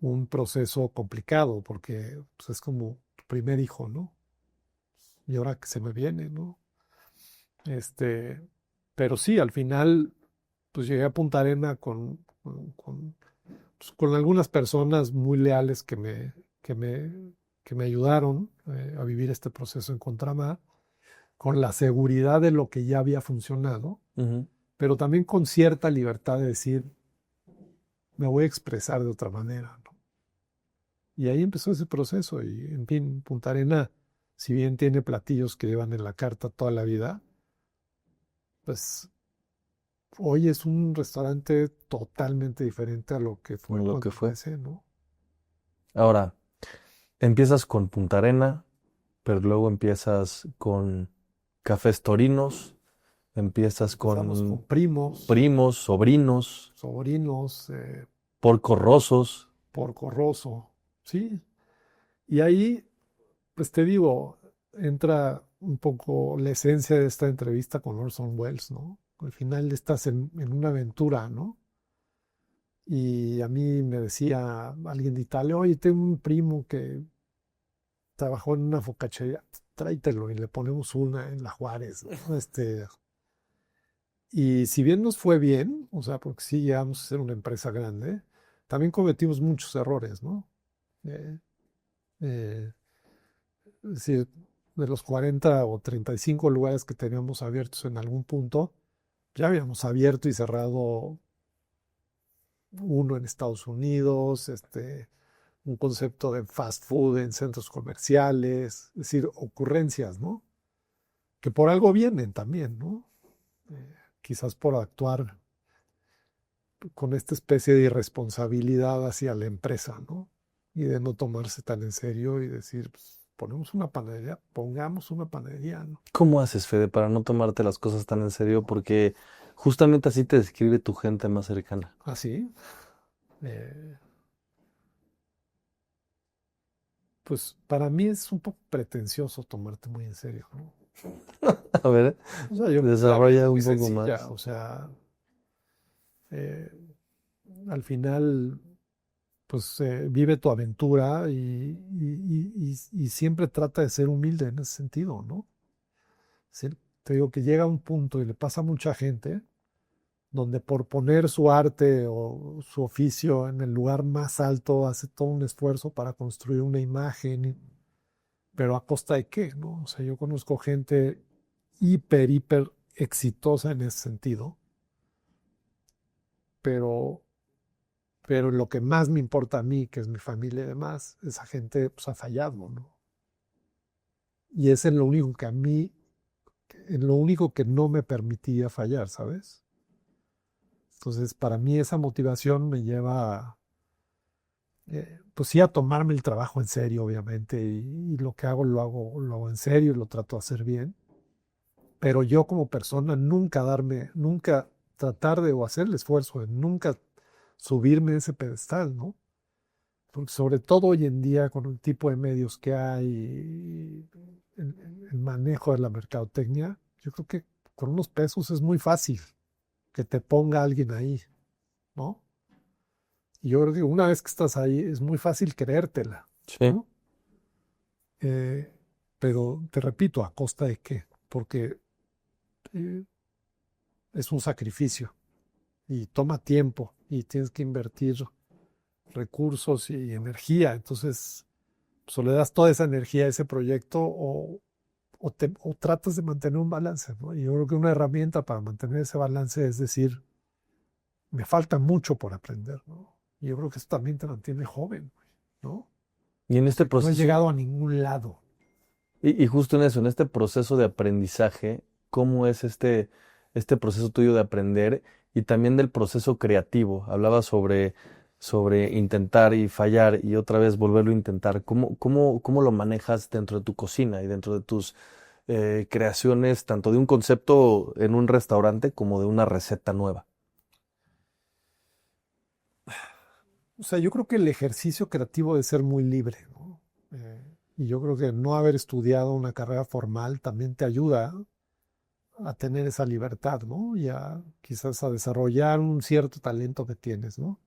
un proceso complicado, porque pues, es como tu primer hijo, ¿no? Y ahora que se me viene, ¿no? Este, pero sí, al final, pues llegué a Punta Arena con algunas personas muy leales que me, que me ayudaron a vivir este proceso en contramar, con la seguridad de lo que ya había funcionado, Ujú. pero también con cierta libertad de decir, me voy a expresar de otra manera, ¿no? Y ahí empezó ese proceso y, en fin, Punta Arena, si bien tiene platillos que llevan en la carta toda la vida, pues hoy es un restaurante totalmente diferente a lo que fue Lo cuando que fue. empecé, ¿no? Ahora, empiezas con Punta Arena, pero luego empiezas con Cafés Torinos, empiezas Empezamos con con primos, primos, sobrinos, sobrinos, Porcos Rosos. Porco Rosso, ¿sí? Y ahí, pues te digo, entra un poco la esencia de esta entrevista con Orson Welles, ¿no? Al final estás en una aventura, ¿no? Y a mí me decía alguien de Italia, oye, tengo un primo que trabajó en una focaccería, tráetelo y le ponemos una en la Juárez, ¿no? Y si bien nos fue bien, o sea, porque sí llegamos a ser una empresa grande, también cometimos muchos errores, ¿no? Eh, eh, es decir, de los 40 o 35 lugares que teníamos abiertos en algún punto, ya habíamos abierto y cerrado uno en Estados Unidos, un concepto de fast food en centros comerciales, es decir, ocurrencias, ¿no? Que por algo vienen también, ¿no? Quizás por actuar con esta especie de irresponsabilidad hacia la empresa, ¿no? Y de no tomarse tan en serio y decir, pues, ponemos una panadería, pongamos una panadería, ¿no? ¿Cómo haces, Fede, para no tomarte las cosas tan en serio? Porque justamente así te describe tu gente más cercana. Así, eh, pues para mí es un poco pretencioso tomarte muy en serio, ¿no? A ver, O sea, la vida es desarrolla muy un poco sencilla, más. o sea, eh, al final, pues vive tu aventura y siempre trata de ser humilde en ese sentido, ¿no? Sí, te digo que llega un punto y le pasa a mucha gente donde por poner su arte o su oficio en el lugar más alto hace todo un esfuerzo para construir una imagen, pero ¿a costa de qué, no? O sea, yo conozco gente hiper exitosa en ese sentido, pero, pero lo que más me importa a mí, que es mi familia y demás, esa gente pues, ha fallado, ¿no? Y es en lo único que a mí, en lo único que no me permitía fallar, ¿sabes? Entonces, para mí esa motivación me lleva, pues sí, a tomarme el trabajo en serio, obviamente, y lo que hago en serio y lo trato de hacer bien. Pero yo como persona nunca tratar de o hacer el esfuerzo de nunca subirme a ese pedestal, ¿no? Porque sobre todo hoy en día con el tipo de medios que hay, y el manejo de la mercadotecnia, yo creo que con unos pesos es muy fácil que te ponga alguien ahí, ¿no? Y yo creo que una vez que estás ahí es muy fácil creértela, Sí. ¿no? Eh, pero te repito, ¿a costa de qué? Porque eh, es un sacrificio y toma tiempo y tienes que invertir recursos y energía. Entonces, pues, o le das toda esa energía a ese proyecto o tratas de mantener un balance, ¿no? Y yo creo que una herramienta para mantener ese balance es decir, me falta mucho por aprender, ¿no? Y yo creo que eso también te mantiene joven. ¿no? Y en este No he proceso, llegado a ningún lado. y justo en eso, en este proceso de aprendizaje, ¿cómo es este proceso tuyo de aprender y también del proceso creativo? Hablabas sobre intentar y fallar y otra vez volverlo a intentar. ¿Cómo lo manejas dentro de tu cocina y dentro de tus creaciones, tanto de un concepto en un restaurante como de una receta nueva? O sea, yo creo que el ejercicio creativo debe ser muy libre, ¿no? Y yo creo que no haber estudiado una carrera formal también te ayuda a tener esa libertad, ¿no? Y a quizás a desarrollar un cierto talento que tienes, ¿no?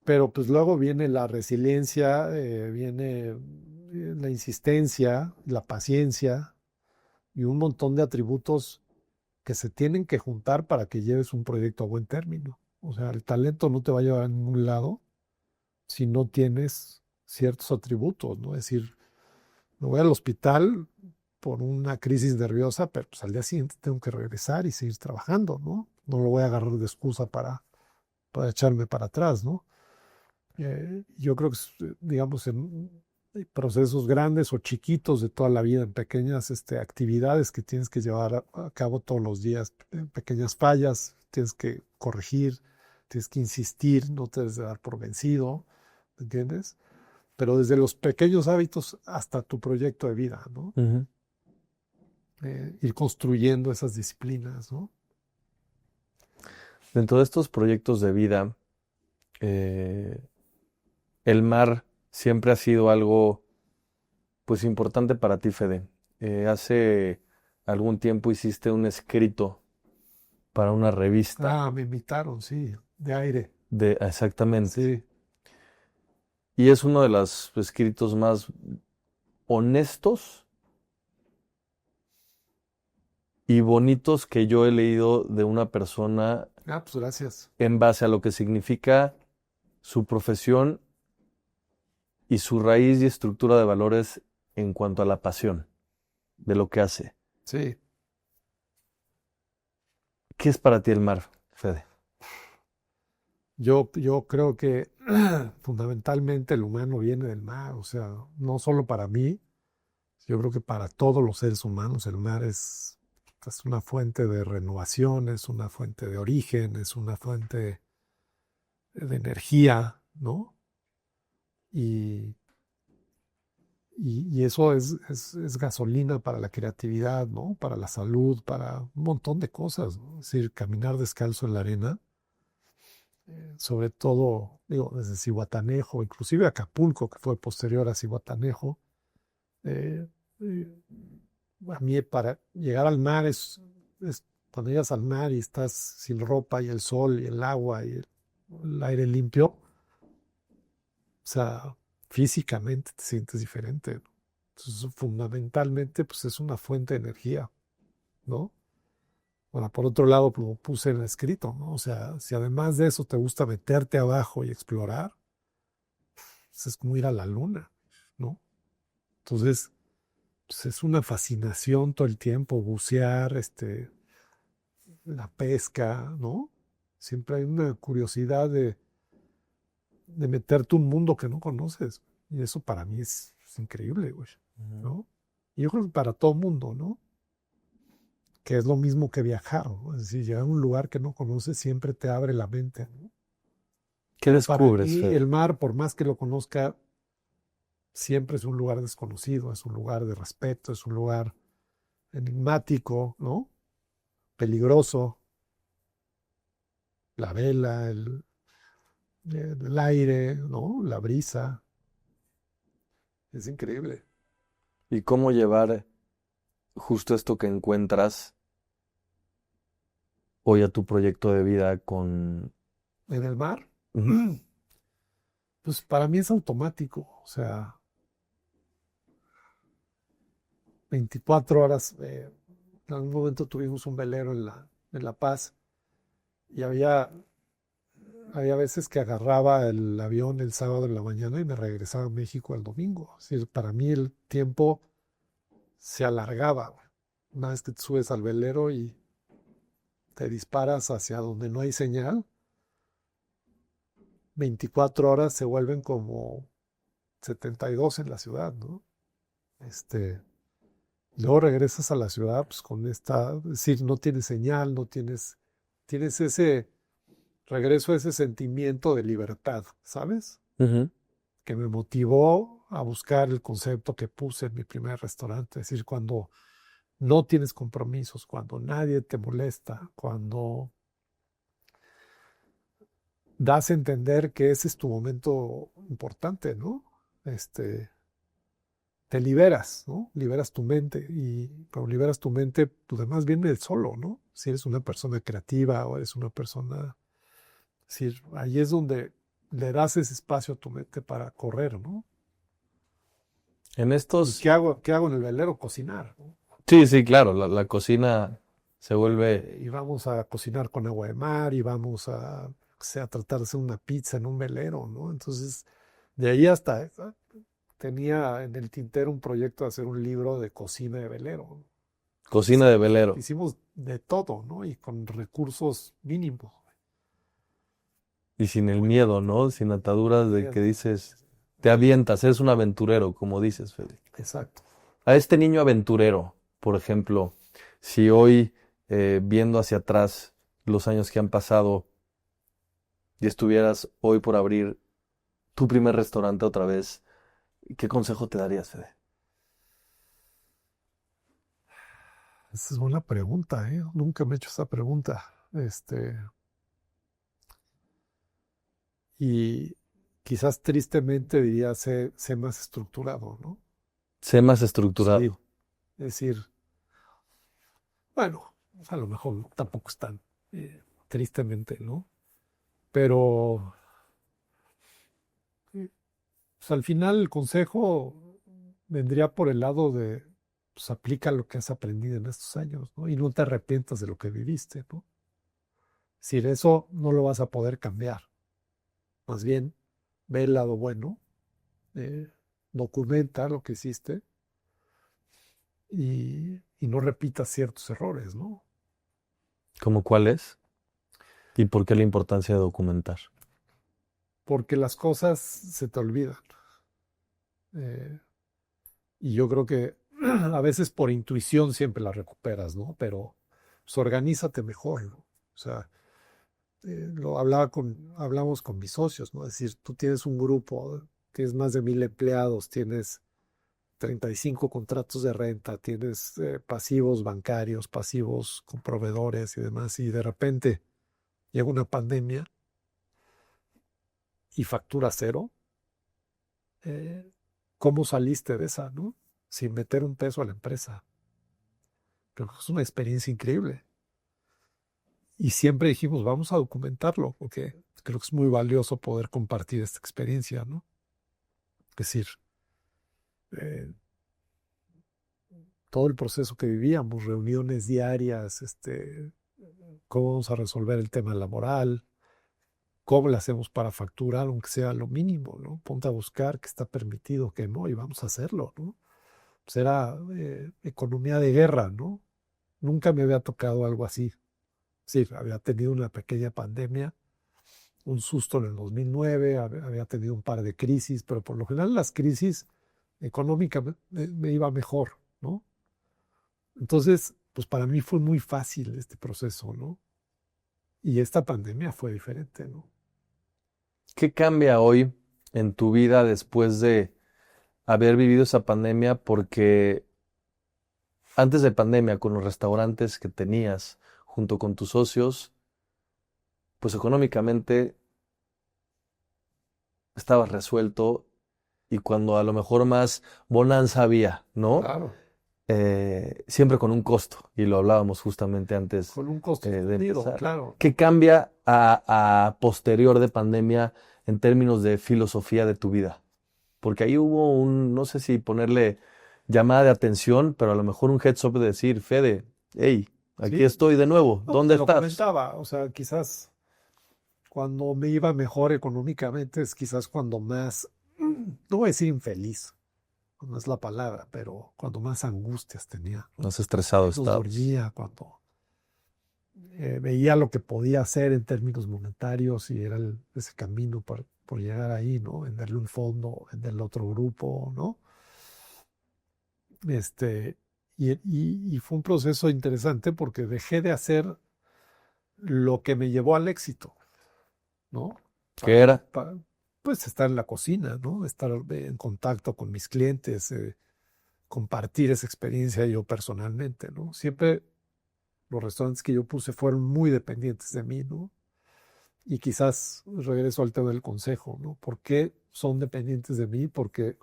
Pero pues luego viene la resiliencia, viene la insistencia, la paciencia y un montón de atributos que se tienen que juntar para que lleves un proyecto a buen término. O sea, el talento no te va a llevar a ningún lado si no tienes ciertos atributos, ¿no? Es decir, me voy al hospital por una crisis nerviosa, pero pues al día siguiente tengo que regresar y seguir trabajando, ¿no? No lo voy a agarrar de excusa para echarme para atrás, ¿no? Yo creo que, digamos, en procesos grandes o chiquitos de toda la vida, en pequeñas actividades que tienes que llevar a cabo todos los días, en pequeñas fallas, tienes que corregir, tienes que insistir, no te debes de dar por vencido, ¿me entiendes? Pero desde los pequeños hábitos hasta tu proyecto de vida, ¿no? Ujú. Ir construyendo esas disciplinas, ¿no? Dentro de estos proyectos de vida, eh, el mar siempre ha sido algo, pues, importante para ti, Fede. Hace algún tiempo hiciste un escrito para una revista Ah, me invitaron, sí, de aire, exactamente. sí. Y es uno de los escritos más honestos y bonitos que yo he leído de una persona Ah, pues gracias. en base a lo que significa su profesión y su raíz y estructura de valores en cuanto a la pasión de lo que hace. Sí. ¿Qué es para ti el mar, Fede? Yo creo que fundamentalmente el humano viene del mar, o sea, no solo para mí, yo creo que para todos los seres humanos el mar es una fuente de renovación, es una fuente de origen, es una fuente de energía, ¿no? Y, y eso es gasolina para la creatividad, ¿no? Para la salud, para un montón de cosas, ¿no? Es decir, caminar descalzo en la arena sobre todo, digo, desde Zihuatanejo, inclusive Acapulco, que fue posterior a Zihuatanejo. eh, eh, a mí para llegar al mar es cuando llegas al mar y estás sin ropa y el sol y el agua y el aire limpio, o sea, físicamente te sientes diferente, ¿no? Entonces, fundamentalmente, pues es una fuente de energía, ¿no? Bueno, por otro lado, lo puse en escrito, ¿no? O sea, si además de eso te gusta meterte abajo y explorar, pues es como ir a la luna, ¿no? Entonces, pues es una fascinación todo el tiempo, bucear, la pesca, ¿no? Siempre hay una curiosidad de meterte un mundo que no conoces. Y eso para mí es increíble, güey, Ujú. ¿no? Y yo creo que para todo mundo, ¿no? Que es lo mismo que viajar, ¿no? Es decir, llegar a un lugar que no conoces siempre te abre la mente, ¿no? ¿Qué Para descubres, mí Fede? el mar, por más que lo conozca, siempre es un lugar desconocido, es un lugar de respeto, es un lugar enigmático, ¿no? Peligroso, la vela, el aire, ¿no? La brisa, es increíble. ¿Y cómo llevar justo esto que encuentras hoy a tu proyecto de vida con... En el mar, Ujú. pues para mí es automático, o sea, 24 horas, en algún momento tuvimos un velero en La Paz y había veces que agarraba el avión el sábado en la mañana y me regresaba a México el domingo. Es decir, para mí el tiempo se alargaba, güey. Una vez que te subes al velero y te disparas hacia donde no hay señal, 24 horas se vuelven como 72 en la ciudad, ¿no? Luego regresas a la ciudad, pues con es decir, no tienes señal, tienes regreso a ese sentimiento de libertad, ¿sabes? Ujú. Que me motivó a buscar el concepto que puse en mi primer restaurante, es decir, cuando no tienes compromisos, cuando nadie te molesta, cuando das a entender que ese es tu momento importante, ¿no? Te liberas, ¿no? Liberas tu mente y cuando liberas tu mente, tu demás viene solo, ¿no? Si eres una persona creativa o eres una persona, es decir, ahí es donde le das ese espacio a tu mente para correr, ¿no? En ¿Y estos, qué hago en el velero? Cocinar, ¿no? sí, sí, claro, la cocina se vuelve, Y vamos a cocinar con agua de mar y vamos o sea, a tratar de hacer una pizza en un velero, ¿no? Entonces, de ahí hasta tenía en el tintero un proyecto de hacer un libro de cocina de velero. cocina de velero. Hicimos de todo, ¿no? Y con recursos mínimos. Y sin el miedo, ¿no? Sin ataduras de que Miedo. dices, te avientas, eres un aventurero, como dices, Fede. Exacto. A este niño aventurero, por ejemplo, si hoy, viendo hacia atrás los años que han pasado y estuvieras hoy por abrir tu primer restaurante otra vez, ¿qué consejo te darías, Fede? Esa es buena pregunta, ¿eh? Nunca me he hecho esa pregunta. Y quizás tristemente diría, sé más estructurado, ¿no? Sé más Sí. estructurado. Es decir, bueno, a lo mejor tampoco es tan tristemente, ¿no? Pero pues, al final el consejo vendría por el lado de, pues aplica lo que has aprendido en estos años, ¿no? Y no te arrepientas de lo que viviste, ¿no? Es decir, eso no lo vas a poder cambiar. Más bien, ve el lado bueno, eh, documenta lo que hiciste y no repitas ciertos errores, ¿no? ¿Cómo cuál es? ¿Y por qué la importancia de documentar? Porque las cosas se te olvidan. Eh, y yo creo que a veces por intuición siempre las recuperas, ¿no? Pero pues, organízate mejor, ¿no? O sea, hablamos con mis socios, ¿no? Es decir, tú tienes un grupo, tienes más de 1,000 empleados, tienes 35 contratos de renta, tienes pasivos bancarios, pasivos con proveedores y demás, y de repente llega una pandemia y factura cero. eh, ¿Cómo saliste de esa, no? Sin meter un peso a la empresa. Creo que es una experiencia increíble. Y siempre dijimos, vamos a documentarlo, porque creo que es muy valioso poder compartir esta experiencia, ¿no? Es decir, eh, todo el proceso que vivíamos, reuniones diarias, cómo vamos a resolver el tema laboral, cómo le hacemos para facturar, aunque sea lo mínimo, ¿no? Ponte a buscar qué está permitido, qué no, y vamos a hacerlo, ¿no? Pues era economía de guerra, ¿no? Nunca me había tocado algo así. Sí, había tenido una pequeña pandemia, un susto en el 2009, había tenido un par de crisis, pero por lo general las crisis económicas me iba mejor, ¿no? Entonces, pues para mí fue muy fácil este proceso, ¿no? Y esta pandemia fue diferente, ¿no? ¿Qué cambia hoy en tu vida después de haber vivido esa pandemia? Porque antes de pandemia, con los restaurantes que tenías junto con tus socios, pues económicamente estabas resuelto y cuando a lo mejor más bonanza había, ¿no? Claro, Siempre con un costo, y lo hablábamos justamente antes con un costo de escondido, empezar. claro. ¿Qué cambia a posterior de pandemia en términos de filosofía de tu vida? Porque ahí hubo no sé si ponerle llamada de atención, pero a lo mejor un heads up de decir, Fede, hey, aquí Sí, estoy de nuevo, no, ¿dónde te lo estás? comentaba, o sea, quizás cuando me iba mejor económicamente es quizás cuando más, no voy a decir infeliz, no es la palabra, pero cuando más angustias tenía, ¿no? Más estresado Menos estabas. dormía, cuando veía lo que podía hacer en términos monetarios y era ese camino por llegar ahí, ¿no? Venderle un fondo, venderle otro grupo, ¿no? Y fue un proceso interesante porque dejé de hacer lo que me llevó al éxito, ¿no? ¿Qué era? Pues estar en la cocina, ¿no? Estar en contacto con mis clientes, compartir esa experiencia yo personalmente, ¿no? Siempre los restaurantes que yo puse fueron muy dependientes de mí, ¿no? Y quizás regreso al tema del consejo, ¿no? ¿Por qué son dependientes de mí? Porque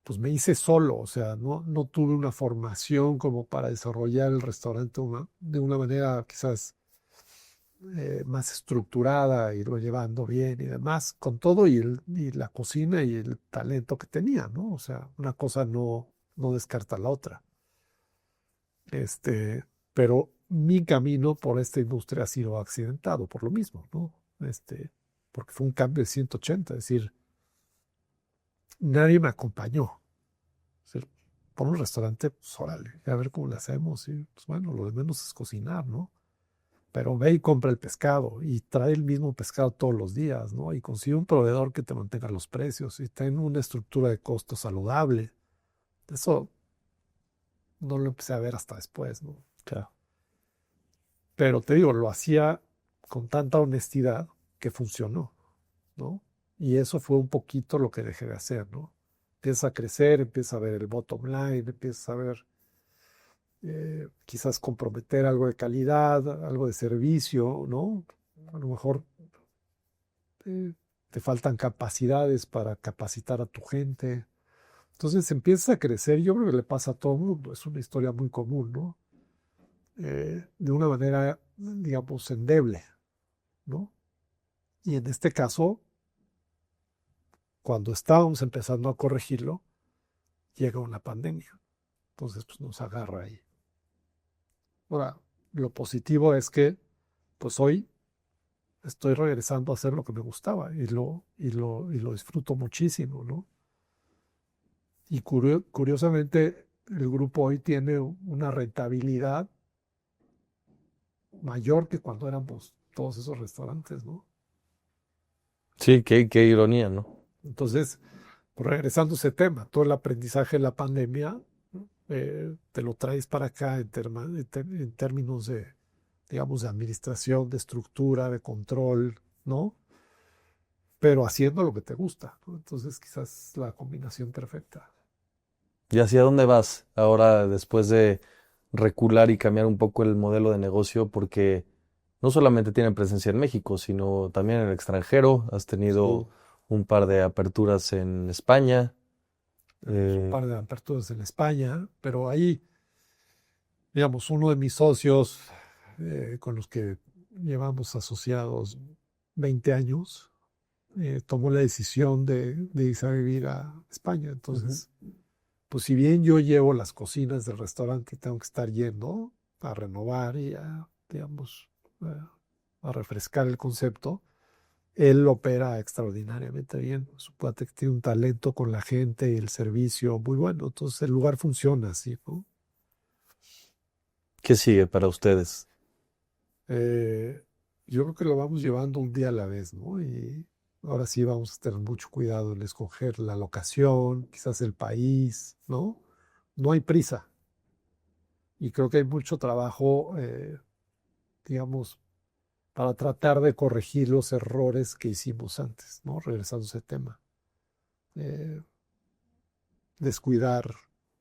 pues me hice solo, o sea, no tuve una formación como para desarrollar el restaurante de una manera quizás más estructurada, irlo llevando bien y demás, con todo y la cocina y el talento que tenía, ¿no? O sea, una cosa no descarta la otra. Pero mi camino por esta industria ha sido accidentado por lo mismo, ¿no? Porque fue un cambio de 180, es decir, nadie me acompañó. Es decir, por un restaurante, pues órale, a ver cómo lo hacemos. Y pues bueno, lo de menos es cocinar, ¿no? Pero ve y compra el pescado y trae el mismo pescado todos los días, ¿no? Y consigue un proveedor que te mantenga los precios y ten una estructura de costo saludable. Eso no lo empecé a ver hasta después, ¿no? Claro. Pero te digo, lo hacía con tanta honestidad que funcionó, ¿no? Y eso fue un poquito lo que dejé de hacer, ¿no? Empieza a crecer, empieza a ver el bottom line, empieza a ver quizás comprometer algo de calidad, algo de servicio, ¿no? A lo mejor te faltan capacidades para capacitar a tu gente. Entonces empieza a crecer, yo creo que le pasa a todo el mundo, es una historia muy común, ¿no? De una manera, digamos, endeble, ¿no? Y en este caso, cuando estábamos empezando a corregirlo, llega una pandemia. Entonces, pues nos agarra ahí. Ahora, lo positivo es que, pues hoy estoy regresando a hacer lo que me gustaba y lo disfruto muchísimo, ¿no? Y curiosamente, el grupo hoy tiene una rentabilidad mayor que cuando éramos todos esos restaurantes, ¿no? Sí, qué ironía, ¿no? Entonces, pues regresando a ese tema, todo el aprendizaje de la pandemia, te lo traes para acá en términos de, digamos, de administración, de estructura, de control, ¿no? Pero haciendo lo que te gusta, ¿no? Entonces, quizás la combinación perfecta. ¿Y hacia dónde vas ahora después de recular y cambiar un poco el modelo de negocio? Porque no solamente tienen presencia en México, sino también en el extranjero. Has tenido Sí. un par de aperturas en España. Un par de aperturas en España, pero ahí, digamos, uno de mis socios con los que llevamos asociados 20 años, tomó la decisión de irse a vivir a España. Entonces, pues si bien yo llevo las cocinas del restaurante, tengo que estar yendo a renovar y a, digamos, a refrescar el concepto. Él opera extraordinariamente bien. Su cuate tiene un talento con la gente y el servicio muy bueno. Entonces el lugar funciona así, ¿no? ¿Qué sigue para ustedes? Yo creo que lo vamos llevando un día a la vez, ¿no? Y ahora sí vamos a tener mucho cuidado en escoger la locación, quizás el país, ¿no? No hay prisa. Y creo que hay mucho trabajo, digamos, para tratar de corregir los errores que hicimos antes, ¿no? Regresando a ese tema. Descuidar,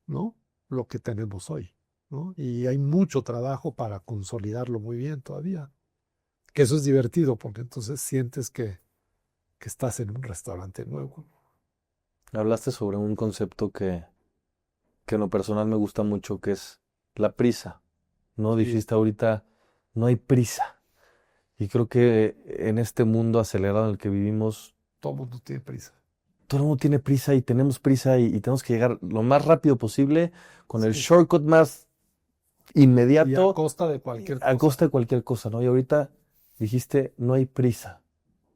¿no? Lo que tenemos hoy, ¿no? Y hay mucho trabajo para consolidarlo muy bien todavía. Que eso es divertido porque entonces sientes que estás en un restaurante nuevo. Hablaste sobre un concepto que en lo personal me gusta mucho, que es la prisa. No Sí, dijiste ahorita, no hay prisa. Y creo que en este mundo acelerado en el que vivimos, todo el mundo tiene prisa. todo el mundo tiene prisa y tenemos prisa y tenemos que llegar lo más rápido posible con el Sí. shortcut más Y a inmediato costa de cualquier a cosa. costa de cualquier cosa, ¿no? Y ahorita dijiste, no hay prisa.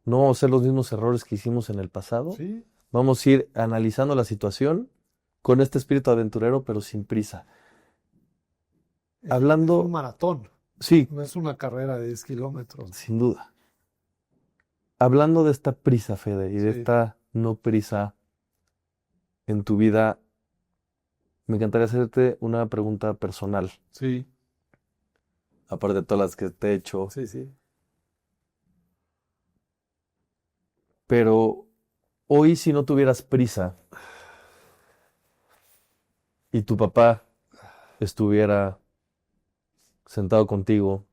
No vamos a hacer los mismos errores que hicimos en el pasado. Sí, Vamos a ir analizando la situación con este espíritu aventurero, pero sin prisa. es un Hablando, maratón. Sí, No es una carrera de 10 kilómetros. sin duda. Hablando de esta prisa, Fede, y de Sí. esta no prisa en tu vida, me encantaría hacerte una pregunta personal, Sí, aparte de todas las que te he hecho. sí, sí. Pero hoy, si no tuvieras prisa y tu papá estuviera sentado contigo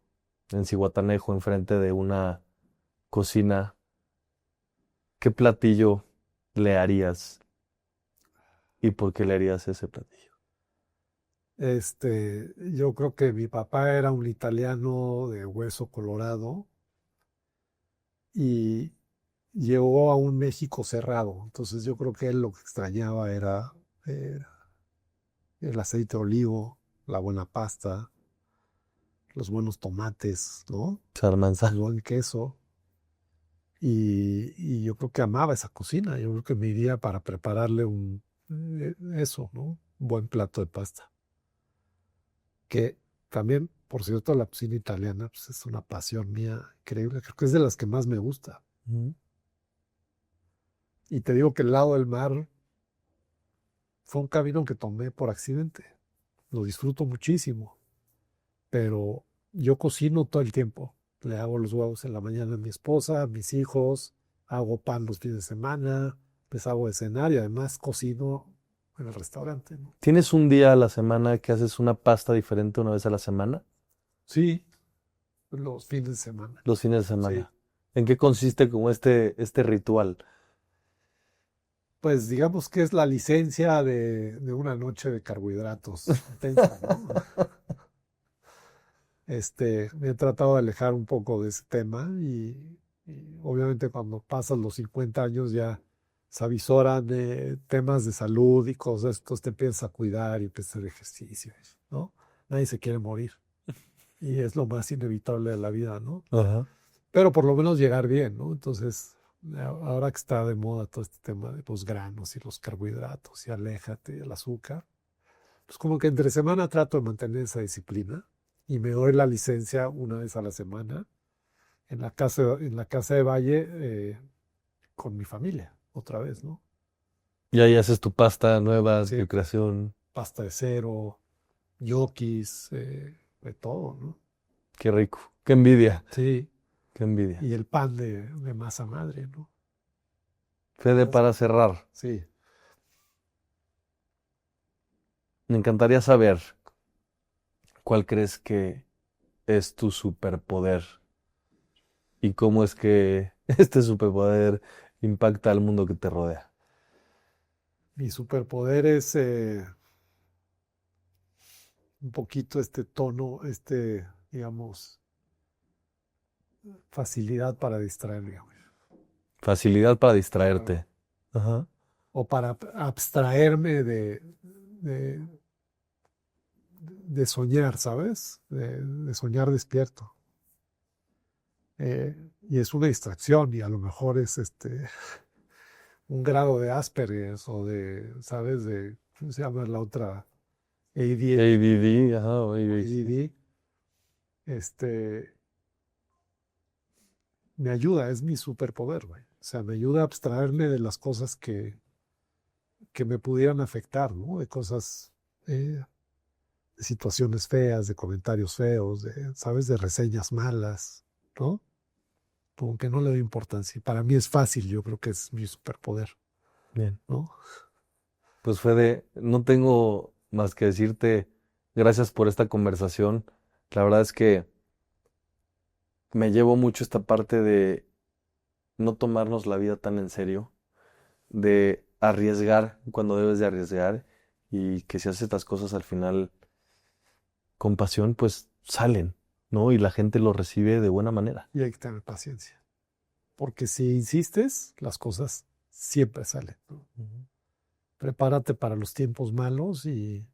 en Cihuatanejo, enfrente de una cocina, ¿qué platillo le harías y por qué le harías ese platillo? Yo creo que mi papá era un italiano de hueso colorado y llegó a un México cerrado. Entonces yo creo que él lo que extrañaba era eh, el aceite de olivo, la buena pasta, los buenos tomates, ¿no? El Sarmanza. buen queso. Y yo creo que amaba esa cocina. Yo creo que me iría para prepararle eso, ¿no? Un buen plato de pasta. Que también, por cierto, la cocina italiana pues, es una pasión mía increíble. Creo que es de las que más me gusta. Ujú. Y te digo que el lado del mar fue un camino que tomé por accidente. Lo disfruto muchísimo, pero yo cocino todo el tiempo. Le hago los huevos en la mañana a mi esposa, a mis hijos, hago pan los fines de semana, les hago de cenar y además cocino en el restaurante, ¿no? ¿Tienes un día a la semana que haces una pasta diferente una vez a la semana? Sí, los fines de semana. Los fines de Sí. semana. ¿En qué consiste como este ritual? Pues digamos que es la licencia de una noche de carbohidratos intensa, ¿no? Me he tratado de alejar un poco de ese tema y obviamente cuando pasan los 50 años ya se avisoran de temas de salud y cosas, entonces te empiezas a cuidar y empiezas a hacer ejercicio, ¿no? Nadie se quiere morir y es lo más inevitable de la vida, ¿no? Ajá. Pero por lo menos llegar bien, ¿no? Entonces, ahora que está de moda todo este tema de los granos y los carbohidratos y aléjate del azúcar, pues como que entre semana trato de mantener esa disciplina y me doy la licencia una vez a la semana en la casa de Valle con mi familia, otra vez, ¿no? Y ahí haces tu pasta nueva, Sí, tu creación. pasta de cero, ñoquis, de todo, ¿no? Qué rico. Qué envidia. Sí, Qué envidia. y el pan de masa madre, ¿no? Fede, para cerrar, Sí. me encantaría saber cuál crees que es tu superpoder y cómo es que este superpoder impacta al mundo que te rodea. Mi superpoder es un poquito este tono, digamos, facilidad para distraerme, güey. Facilidad para Claro. distraerte. Ajá. O para abstraerme de, de soñar, ¿sabes? De soñar despierto. Y es una distracción y a lo mejor es un grado de Asperger o de, ¿sabes? ¿Cómo se llama la otra? ADHD. ADD, ajá, o O ADHD. ADD. Este, me ayuda, es mi superpoder, güey. O sea, me ayuda a abstraerme de las cosas que me pudieran afectar, ¿no? De cosas, de situaciones feas, de comentarios feos, ¿sabes? De reseñas malas, ¿no? Como que no le doy importancia. Para mí es fácil, yo creo que es mi superpoder, Bien. ¿no? Pues Fede, no tengo más que decirte gracias por esta conversación. La verdad es que me llevo mucho esta parte de no tomarnos la vida tan en serio, de arriesgar cuando debes de arriesgar y que si haces las cosas al final con pasión, pues salen, ¿no? Y la gente lo recibe de buena manera. Y hay que tener paciencia. Porque si insistes, las cosas siempre salen, ¿no? Ujú. Prepárate para los tiempos malos y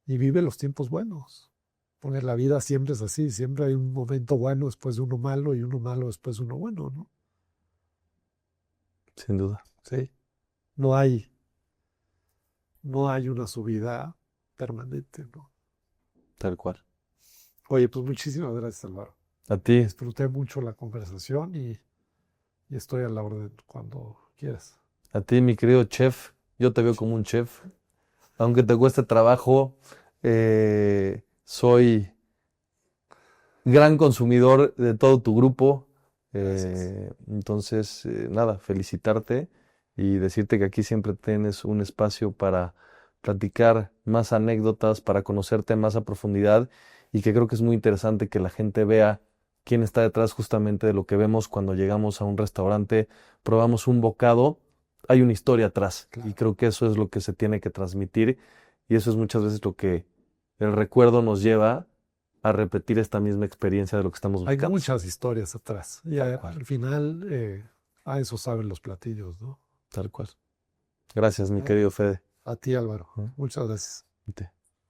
vive los tiempos buenos. Porque la vida siempre es así, siempre hay un momento bueno después de uno malo y uno malo después de uno bueno, ¿no? Sin duda, Sí. No hay una subida permanente, ¿no? tal cual. Oye, pues muchísimas gracias, Álvaro. A ti, Disfruté mucho la conversación y estoy a la orden cuando quieras. a ti, mi querido chef. Yo te veo como un chef. Aunque te cueste trabajo, soy gran consumidor de todo tu grupo. Gracias. Entonces, nada, felicitarte y decirte que aquí siempre tienes un espacio para platicar más anécdotas, para conocerte más a profundidad y que creo que es muy interesante que la gente vea quién está detrás justamente de lo que vemos cuando llegamos a un restaurante, probamos un bocado, hay una historia atrás y Claro. creo que eso es lo que se tiene que transmitir y eso es muchas veces lo que el recuerdo nos lleva a repetir esta misma experiencia de lo que estamos Hay buscando. muchas historias atrás. Y Tal cual, al final, a eso saben los platillos, ¿no? tal cual. Gracias, mi Eh, querido Fede. A ti, Álvaro. ¿No? Muchas gracias. Te-